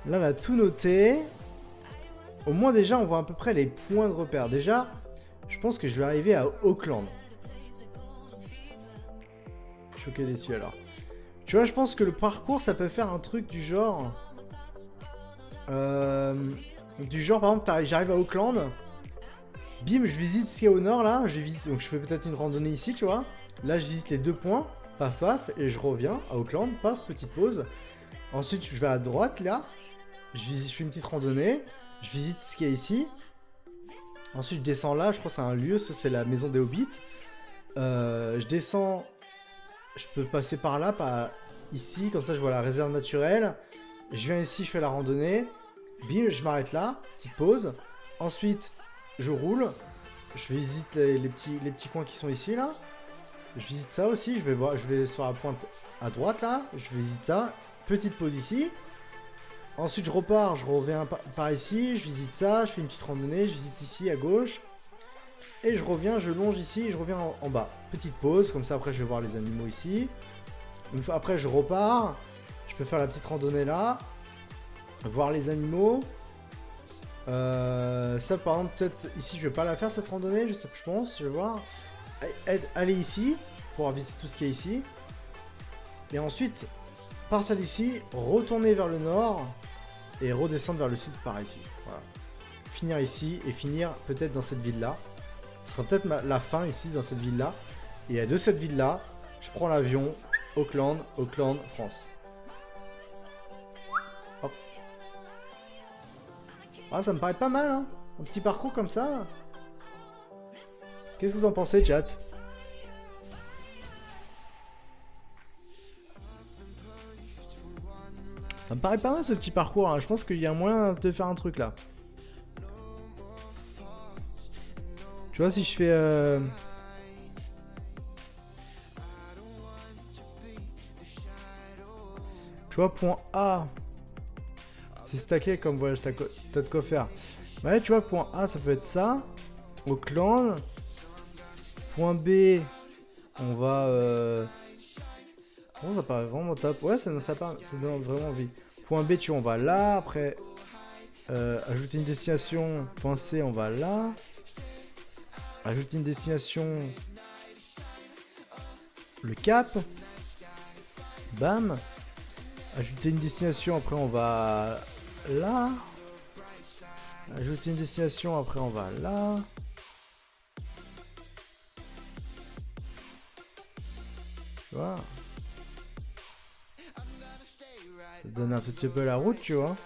Là on a tout noté. Au moins déjà on voit à peu près les points de repère. Déjà, je pense que je vais arriver à Auckland. Choqué déçu alors. Tu vois, je pense que le parcours, ça peut faire un truc du genre... par exemple, j'arrive à Auckland. Bim, je visite ce qu'il y a au nord, là. Donc je fais peut-être une randonnée ici, tu vois. Là, je visite les 2 points. Paf, paf. Et je reviens à Auckland. Paf, petite pause. Ensuite, je vais à droite, là. Je fais une petite randonnée. Je visite ce qu'il y a ici. Ensuite, je descends là. Je crois que c'est un lieu. Ça, c'est la maison des Hobbits. Je descends... Je peux passer par là, par ici, comme ça je vois la réserve naturelle. Je viens ici, je fais la randonnée. Bim, je m'arrête là, petite pause. Ensuite, je roule. Je visite les petits coins qui sont ici, là. Je visite ça aussi, je vais sur la pointe à droite, là. Je visite ça. Petite pause ici. Ensuite, je repars, je reviens par ici. Je visite ça, je fais une petite randonnée. Je visite ici, à gauche. Et je reviens, je longe ici et je reviens en bas. Petite pause, comme ça après je vais voir les animaux ici. Une fois après je repars. Je peux faire la petite randonnée là. Voir les animaux. Ça par exemple peut-être ici je vais pas la faire cette randonnée, je pense, je vais voir. Aller ici, pour visiter tout ce qu'il y a ici. Et ensuite, partir d'ici, retourner vers le nord. Et redescendre vers le sud par ici. Voilà. Finir ici et finir peut-être dans cette ville là. Ce sera peut-être la fin ici dans cette ville-là. Et de cette ville-là, je prends l'avion, Auckland, France. Hop. Ah, ça me paraît pas mal, hein. Un petit parcours comme ça. Qu'est-ce que vous en pensez, chat? Ça me paraît pas mal ce petit parcours, hein. Je pense qu'il y a un moyen de faire un truc là. Tu vois, si je fais... Tu vois, point A, c'est stacké comme voyage, t'as de quoi faire. Ouais, tu vois, point A, ça peut être ça. Auckland. Point B, on va... Bon, ça paraît vraiment top. Ouais, ça donne vraiment envie. Point B, tu vois, on va là. Après, ajouter une destination. Point C, on va là. Ajouter une destination. Le Cap. Bam. Ajouter une destination, après on va là. Ajouter une destination, après on va là. Tu vois. Ça donne un petit peu la route, tu vois.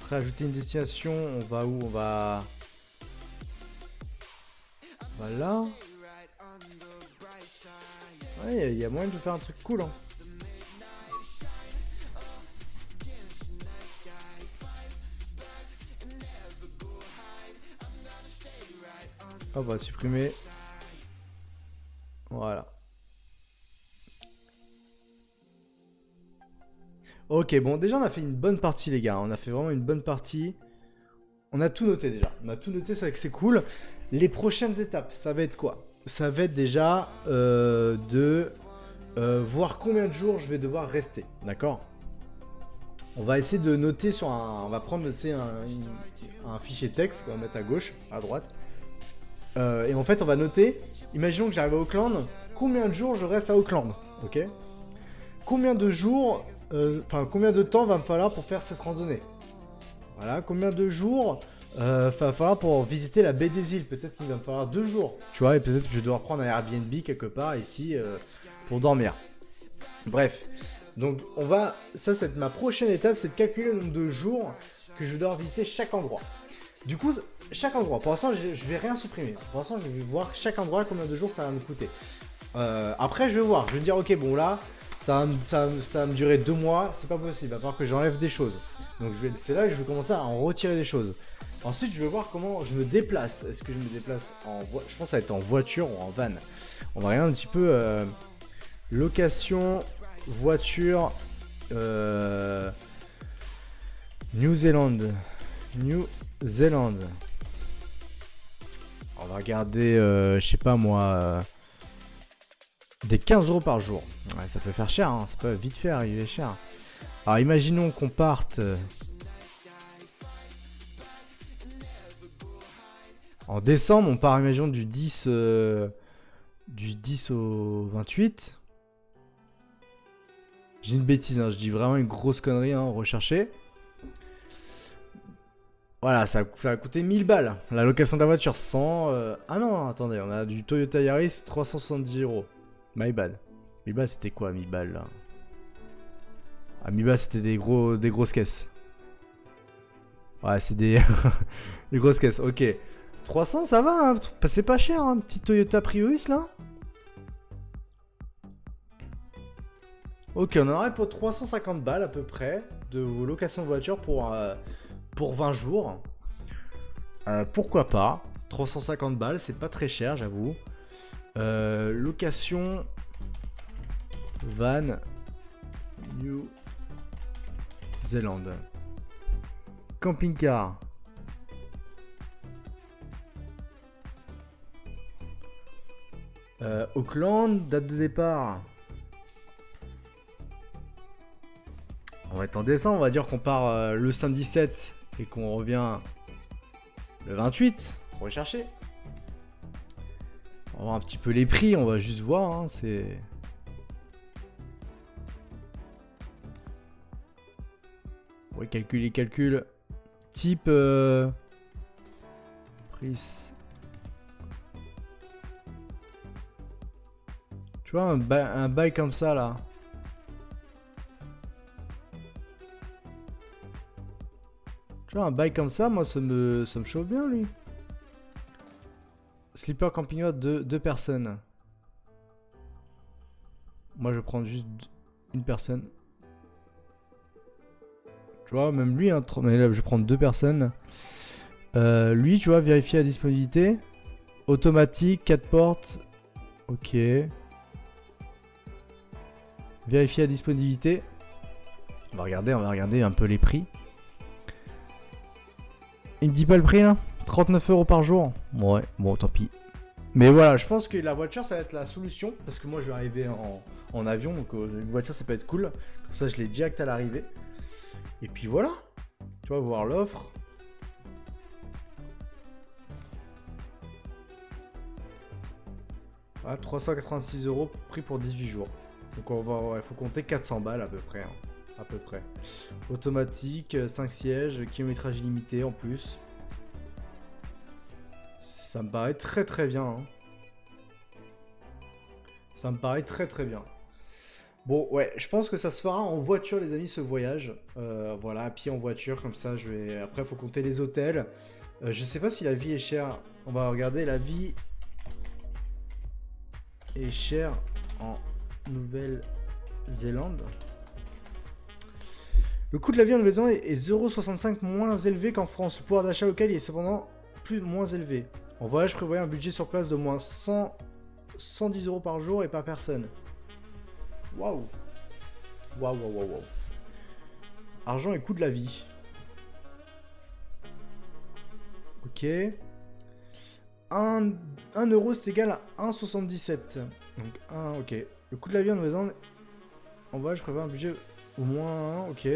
Après ajouter une destination, on va où? On va là. Ouais, il y a moyen de faire un truc cool, hein. Hop, on va supprimer. Voilà. Ok, bon, déjà on a fait une bonne partie les gars, on a fait vraiment une bonne partie. On a tout noté déjà, on a tout noté, c'est cool. Les prochaines étapes, ça va être quoi? Ça va être déjà de voir combien de jours je vais devoir rester, d'accord? On va essayer de noter sur un... On va prendre, tu sais, un fichier texte qu'on va mettre à gauche, à droite. Et en fait, on va noter, imaginons que j'arrive à Auckland, combien de jours je reste à Auckland, ok? Combien de jours... combien de temps va me falloir pour faire cette randonnée? Voilà, combien de jours va falloir pour visiter la baie des îles? Peut-être qu'il va me falloir 2 jours, tu vois, et peut-être que je vais devoir prendre un Airbnb quelque part ici pour dormir. Bref, donc on va, ça c'est ma prochaine étape, c'est de calculer le nombre de jours que je vais devoir visiter chaque endroit. Du coup, chaque endroit, pour l'instant je vais rien supprimer, pour l'instant je vais voir chaque endroit combien de jours ça va me coûter. Après je vais voir, je vais dire ok bon là, ça va me durer 2 mois, c'est pas possible, il va falloir que j'enlève des choses. Donc c'est là que je vais commencer à en retirer des choses. Ensuite, je vais voir comment je me déplace. Est-ce que je me déplace en voiture? Je pense que ça va être en voiture ou en van. On va regarder un petit peu location, voiture, New Zealand. On va regarder, je sais pas moi, des 15 € par jour. Ouais, ça peut faire cher, hein, ça peut vite faire arriver cher. Alors imaginons qu'on parte en décembre, on part imaginons du 10 au 28. J'ai une bêtise, hein, je dis vraiment une grosse connerie, hein, rechercher. Voilà, ça va coûter 1000 balles. La location de la voiture, 100... Ah non, attendez, on a du Toyota Yaris, 370 €. My bad. 1000 balles, c'était quoi, 1000 balles, là? Ah, 1000 balles, c'était des grosses caisses. Ouais, c'est des... des grosses caisses, ok. 300, ça va, hein, c'est pas cher, un petit Toyota Prius, là. Ok, on en aurait pour 350 balles, à peu près, de location de voiture pour 20 jours. Pourquoi pas? 350 balles, c'est pas très cher, j'avoue. Location van New Zealand. Camping-car. Auckland, date de départ. On va être en décembre, on va dire qu'on part le samedi 7 et qu'on revient le 28. On va rechercher. On va voir un petit peu les prix, on va juste voir, hein, c'est... Ouais, calcul. Type... Prix... Tu vois, un bail comme ça, là. Tu vois, un bail comme ça, moi, ça me chauffe bien, lui. Sleeper camping de 2 personnes. Moi, je vais prendre juste une personne. Tu vois, même lui, hein, mais là, je vais prendre 2 personnes. Lui, tu vois, vérifier la disponibilité. Automatique, 4 portes. Ok. Vérifier la disponibilité. On va regarder un peu les prix. Il me dit pas le prix là? 39 € par jour. Ouais, bon, tant pis. Mais voilà, je pense que la voiture, ça va être la solution. Parce que moi, je vais arriver en avion. Donc, une voiture, ça peut être cool. Comme ça, je l'ai direct à l'arrivée. Et puis voilà. Tu vas voir l'offre. Voilà, 386 € prix pour 18 jours. Donc, il faut compter 400 balles à peu près. Hein. À peu près. Automatique, 5 sièges, kilométrage illimité en plus. Ça me paraît très très bien. Hein. Ça me paraît très très bien. Bon, ouais, je pense que ça se fera en voiture, les amis, ce voyage. Voilà, à pied en voiture, comme ça, je vais... Après, il faut compter les hôtels. Je sais pas si la vie est chère. On va regarder, la vie est chère en Nouvelle-Zélande. Le coût de la vie en Nouvelle-Zélande est 0,65 € moins élevé qu'en France. Le pouvoir d'achat local est cependant moins élevé. En voyage, prévoyez un budget sur place d'au moins 110 € par jour et par personne. Waouh. Waouh, waouh, waouh, waouh. Argent et coût de la vie. Ok. 1 euro c'est égal à 1,77. Donc 1, ok. Le coût de la vie en Nouvelle-Zélande. En voyage, je prévois un budget au moins 1, ok.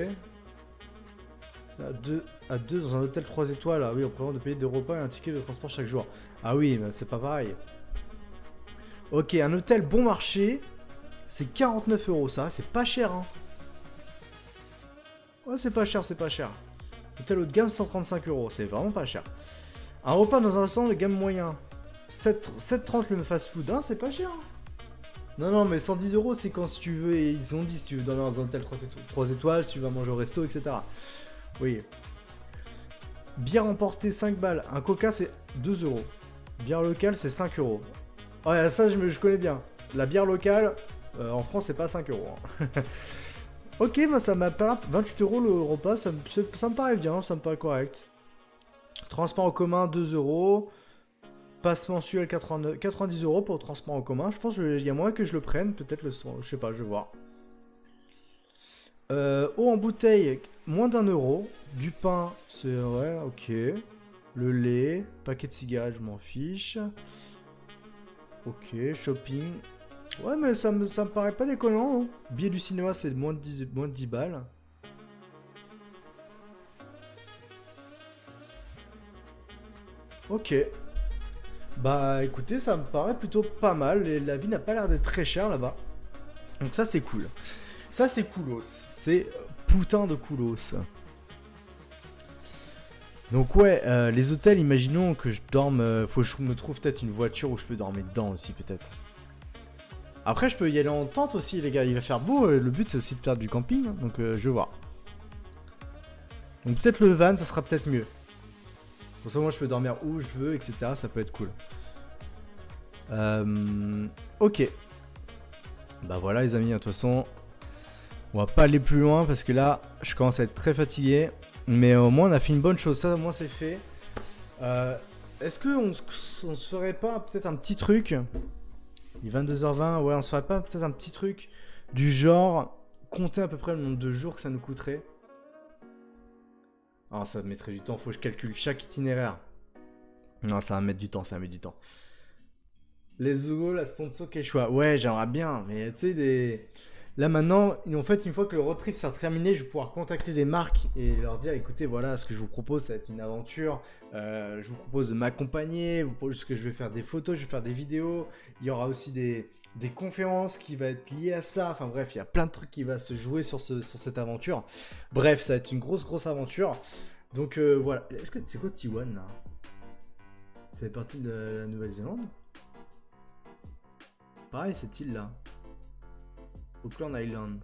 À 2 dans un hôtel 3 étoiles. Ah oui, on prévoit de payer 2 repas et un ticket de transport chaque jour. Ah oui, mais c'est pas pareil. Ok, un hôtel bon marché. C'est 49 €, ça. C'est pas cher, hein. Ouais, c'est pas cher, c'est pas cher. Hôtel haut de gamme, 135 €. C'est vraiment pas cher. Un repas dans un restaurant de gamme moyen. 7,30 le fast-food. Hein, c'est pas cher. Hein. Non, non, mais 110 €, c'est quand si tu veux, et ils ont dit si tu veux dormir dans un hôtel 3 étoiles, si tu vas manger au resto, etc. Oui. Bière emportée, 5 balles. Un coca, c'est 2 €. Bière locale, c'est 5 €. Ouais, ça, je connais bien. La bière locale, en France, c'est pas 5 €. Hein. Ok, bah ça m'a pas 28 € le repas, ça me paraît bien, ça me paraît correct. Transport en commun, 2 €. Passe mensuel, 90 € pour le transport en commun. Je pense qu'il y a moyen que je le prenne, peut-être je sais pas, je vais voir. Eau en bouteille, moins d'1 €. Du pain, c'est ouais, ok. Le lait, paquet de cigarettes, je m'en fiche. Ok, shopping. Ouais, mais ça me paraît pas déconnant. Hein. Billet du cinéma, c'est moins de 10 balles. Ok. Bah écoutez, ça me paraît plutôt pas mal. Et la vie n'a pas l'air d'être très chère là-bas. Donc ça, c'est cool. Ça, c'est coolos. C'est putain de coolos. Donc ouais, les hôtels, imaginons que je dorme... faut que je me trouve peut-être une voiture où je peux dormir dedans aussi, peut-être. Après, je peux y aller en tente aussi, les gars. Il va faire beau. Le but, c'est aussi de faire du camping. Donc, je vais voir. Donc, peut-être le van, ça sera peut-être mieux. Pour ça, moi, je peux dormir où je veux, etc. Ça peut être cool. Ok. Bah voilà, les amis. De toute façon, on va pas aller plus loin parce que là, je commence à être très fatigué. Mais au moins, on a fait une bonne chose. Ça, au moins, c'est fait. Est-ce qu'on se ferait pas peut-être un petit truc ? Il est 22h20, ouais, on se ferait pas peut-être un petit truc du genre compter à peu près le nombre de jours que ça nous coûterait. Ah, ça mettrait du temps, faut que je calcule chaque itinéraire. Non, ça va mettre du temps, ça va mettre du temps. Les Hugo, la sponsor Quechua. Ouais, j'aimerais bien, mais tu sais, là maintenant, en fait, une fois que le road trip sera terminé, je vais pouvoir contacter des marques et leur dire écoutez, voilà, ce que je vous propose, ça va être une aventure. Je vous propose de m'accompagner. Vous proposez que je vais faire des photos, je vais faire des vidéos. Il y aura aussi des conférences qui vont être liées à ça. Enfin bref, il y a plein de trucs qui vont se jouer sur cette aventure. Bref, ça va être une grosse aventure. Donc voilà. Est-ce que c'est quoi Tiwan là? Ça fait partie de la Nouvelle-Zélande? Pareil, cette île là. Auckland Island.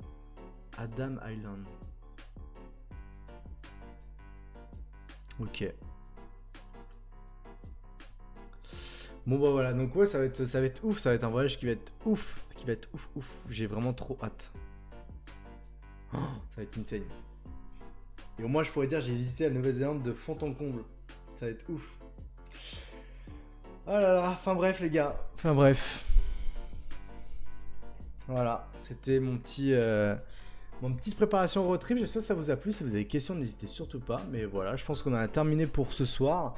Adam Island. Ok. Bon bah voilà, donc ouais, ça va être ouf, ça va être un voyage qui va être ouf. Ouf. J'ai vraiment trop hâte. Oh, ça va être insane. Et au moins je pourrais dire j'ai visité la Nouvelle-Zélande de fond en comble. Ça va être ouf. Oh là là, enfin bref les gars. Enfin bref. Voilà, c'était mon petite préparation road trip. J'espère que ça vous a plu. Si vous avez des questions, n'hésitez surtout pas. Mais voilà, je pense qu'on a terminé pour ce soir.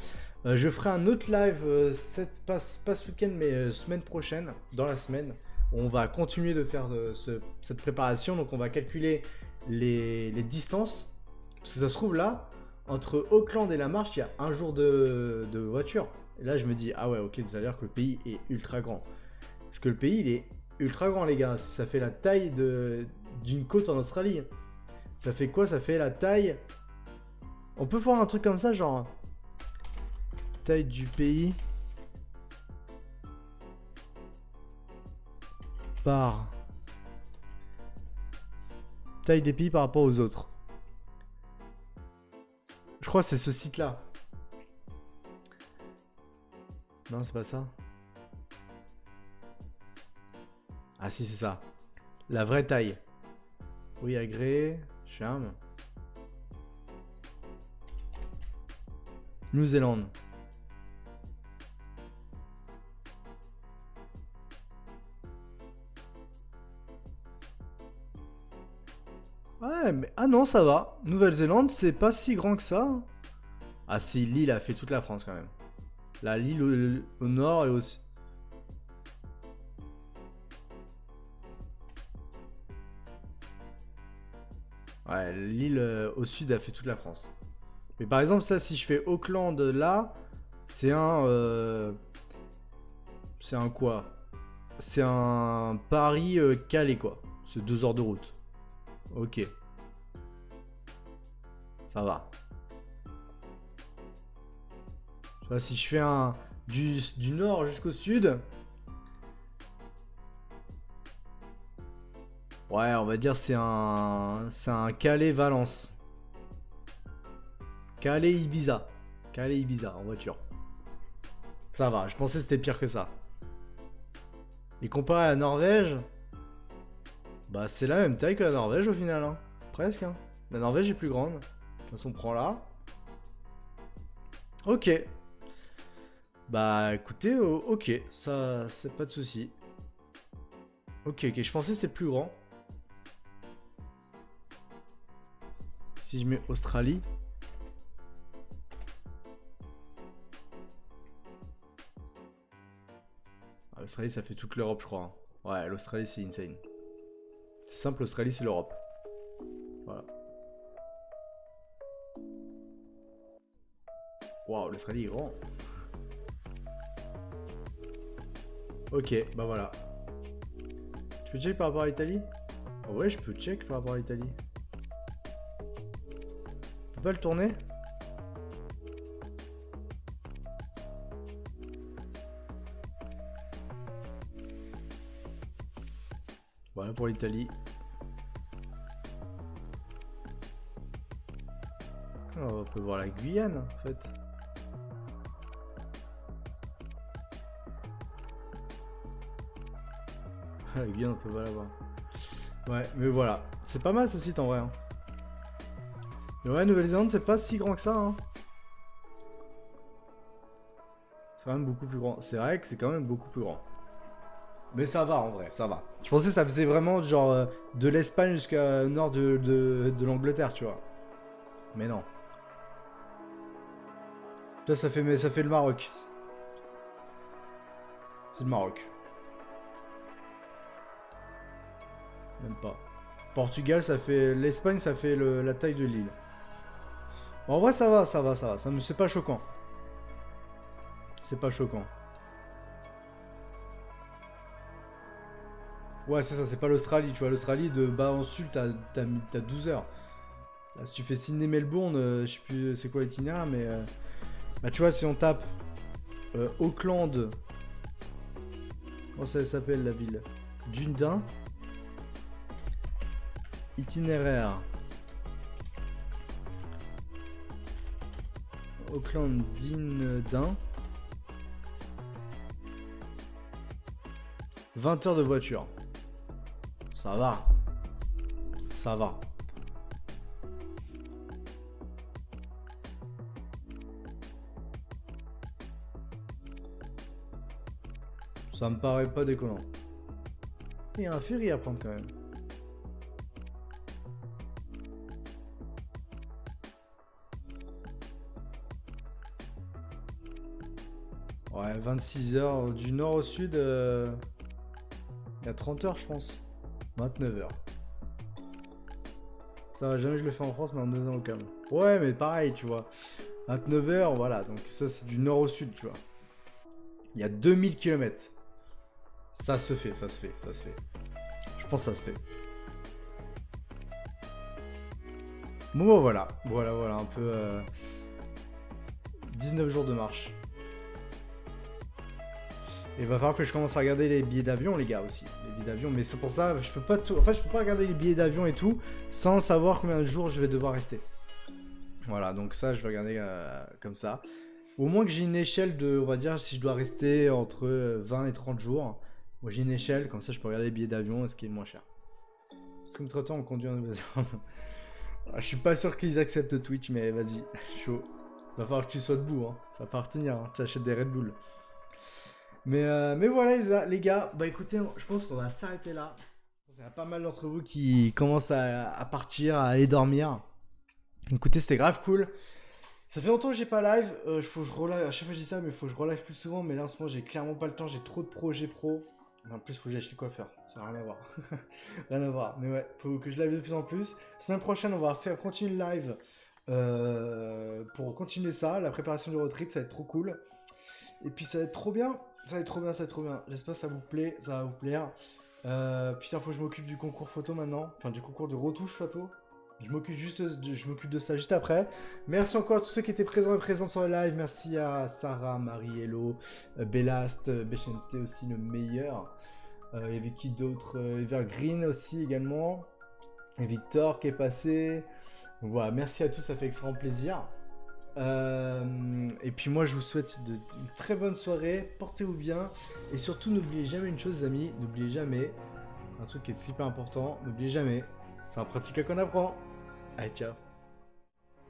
Je ferai un autre live, pas ce week-end, mais semaine prochaine, dans la semaine. On va continuer de faire cette préparation. Donc on va calculer les distances. Parce que ça se trouve là, entre Auckland et la Marche, il y a un jour de voiture. Et là, je me dis, ah ouais, ok, ça veut dire que le pays est ultra grand. Parce que le pays, il est ultra grand, les gars. Ça fait la taille d'une côte en Australie. Ça fait quoi? Ça fait la taille... On peut voir un truc comme ça, genre... Taille du pays... par... Taille des pays par rapport aux autres. Je crois que c'est ce site-là. Non, c'est pas ça. Ah si, c'est ça. La vraie taille. Oui, agréé. Charme. Nouvelle-Zélande. Ouais, mais... Ah non, ça va. Nouvelle-Zélande, c'est pas si grand que ça. Ah si, l'île a fait toute la France quand même. Là, l'île au nord et au... Ouais, l'île au sud a fait toute la France. Mais par exemple, ça, si je fais Auckland là, c'est un... C'est un quoi? C'est un Paris-Calais quoi. C'est 2 heures de route. Ok. Ça va. Tu vois, si je fais un... Du nord jusqu'au sud... Ouais, on va dire c'est un Calais-Valence. Calais-Ibiza. Calais-Ibiza en voiture. Ça va, je pensais que c'était pire que ça. Et comparé à la Norvège, bah c'est la même taille que la Norvège au final, hein. Presque, hein. La Norvège est plus grande. De toute façon, on prend là. Ok. Bah écoutez, ok, ça c'est pas de souci. Ok, ok, je pensais que c'était plus grand. Si je mets Australie. Ah, l'Australie ça fait toute l'Europe je crois, hein. Ouais, l'Australie c'est insane. C'est simple, l'Australie c'est l'Europe. Voilà. Waouh, l'Australie est grand. Ok, bah voilà. Tu peux check par rapport à l'Italie? Oh ouais, je peux check par rapport à l'Italie. Tu peux pas le tourner? Voilà pour l'Italie. On peut voir la Guyane en fait. La Guyane, on peut pas la voir. Ouais, mais voilà. C'est pas mal ce site en vrai, hein. Mais ouais, Nouvelle-Zélande, c'est pas si grand que ça, hein. C'est quand même beaucoup plus grand. C'est vrai que c'est quand même beaucoup plus grand. Mais ça va en vrai, ça va. Je pensais que ça faisait vraiment genre de l'Espagne jusqu'au nord de l'Angleterre, tu vois. Mais non. Là, ça fait le Maroc. C'est le Maroc. Même pas. Portugal, ça fait... L'Espagne, ça fait la taille de l'île. Bon, en vrai, ça va, ça va, ça va. C'est pas choquant. C'est pas choquant. Ouais, c'est ça, c'est pas l'Australie, tu vois. L'Australie, de bas en sud, t'as 12 heures. Là, si tu fais Sydney-Melbourne, je sais plus c'est quoi l'itinéraire, mais... Bah, tu vois, si on tape Auckland... Comment ça s'appelle, la ville? Dunedin. Itinéraire. Auckland, Dunedin. 20 heures de voiture. Ça va. Ça va. Ça me paraît pas déconnant. Il y a un ferry à prendre quand même. Ouais, 26 heures du nord au sud. Il y a 30 heures, je pense. 29 heures. Ça va, jamais je le fais en France, mais en 2 ans au calme. Ouais, mais pareil, tu vois. 29 heures, voilà. Donc ça, c'est du nord au sud, tu vois. Il y a 2000 km. Ça se fait, ça se fait, ça se fait. Je pense que ça se fait. Bon, bah, voilà. Voilà, un peu... 19 jours de marche. Et il va falloir que je commence à regarder les billets d'avion, les gars, aussi. Les billets d'avion, mais c'est pour ça, je peux pas tout... En fait, je peux pas regarder les billets d'avion et tout, sans savoir combien de jours je vais devoir rester. Voilà, donc ça, je vais regarder comme ça. Au moins que j'ai une échelle de, on va dire, si je dois rester entre 20 et 30 jours. Moi, j'ai une échelle, comme ça, je peux regarder les billets d'avion, ce qui est le moins cher. Stream trottant, on conduit en Nouvelle-Zélande. Je suis pas sûr qu'ils acceptent Twitch, mais vas-y, chaud. Va falloir que tu sois debout, hein. Va falloir tenir, hein. Tu achètes des Red Bull. Mais voilà les gars, bah écoutez, je pense qu'on va s'arrêter là. Il y a pas mal d'entre vous qui commencent à partir, à aller dormir. Écoutez, c'était grave cool. Ça fait longtemps que j'ai pas live. Faut que je relive. À chaque fois je dis ça, mais faut que je relive plus souvent. Mais là en ce moment, j'ai clairement pas le temps. J'ai trop de projets pro. En plus, faut que j'aille chez le coiffeur. Ça n'a rien à voir. Rien à voir. Mais ouais, faut que je live de plus en plus. Semaine prochaine, on va continuer le live. Pour continuer ça. La préparation du road trip, ça va être trop cool. Et puis ça va être trop bien. Ça va être trop bien, ça va être trop bien. J'espère que ça vous plaît. Ça va vous plaire. Putain, faut que je m'occupe du concours photo maintenant. Enfin, du concours de retouche photo. Je m'occupe de ça juste après. Merci encore à tous ceux qui étaient présents et présents sur le live. Merci à Sarah, Marie, Hello, Bellast, Bechente aussi le meilleur. Il y avait qui d'autre? Evergreen aussi également. Et Victor qui est passé. Donc voilà, merci à tous, ça fait extrêmement plaisir. Et puis moi je vous souhaite une très bonne soirée. Portez-vous bien. Et surtout n'oubliez jamais une chose, les amis. N'oubliez jamais un truc qui est super important. N'oubliez jamais. C'est un pratique qu'on apprend. Allez, ciao.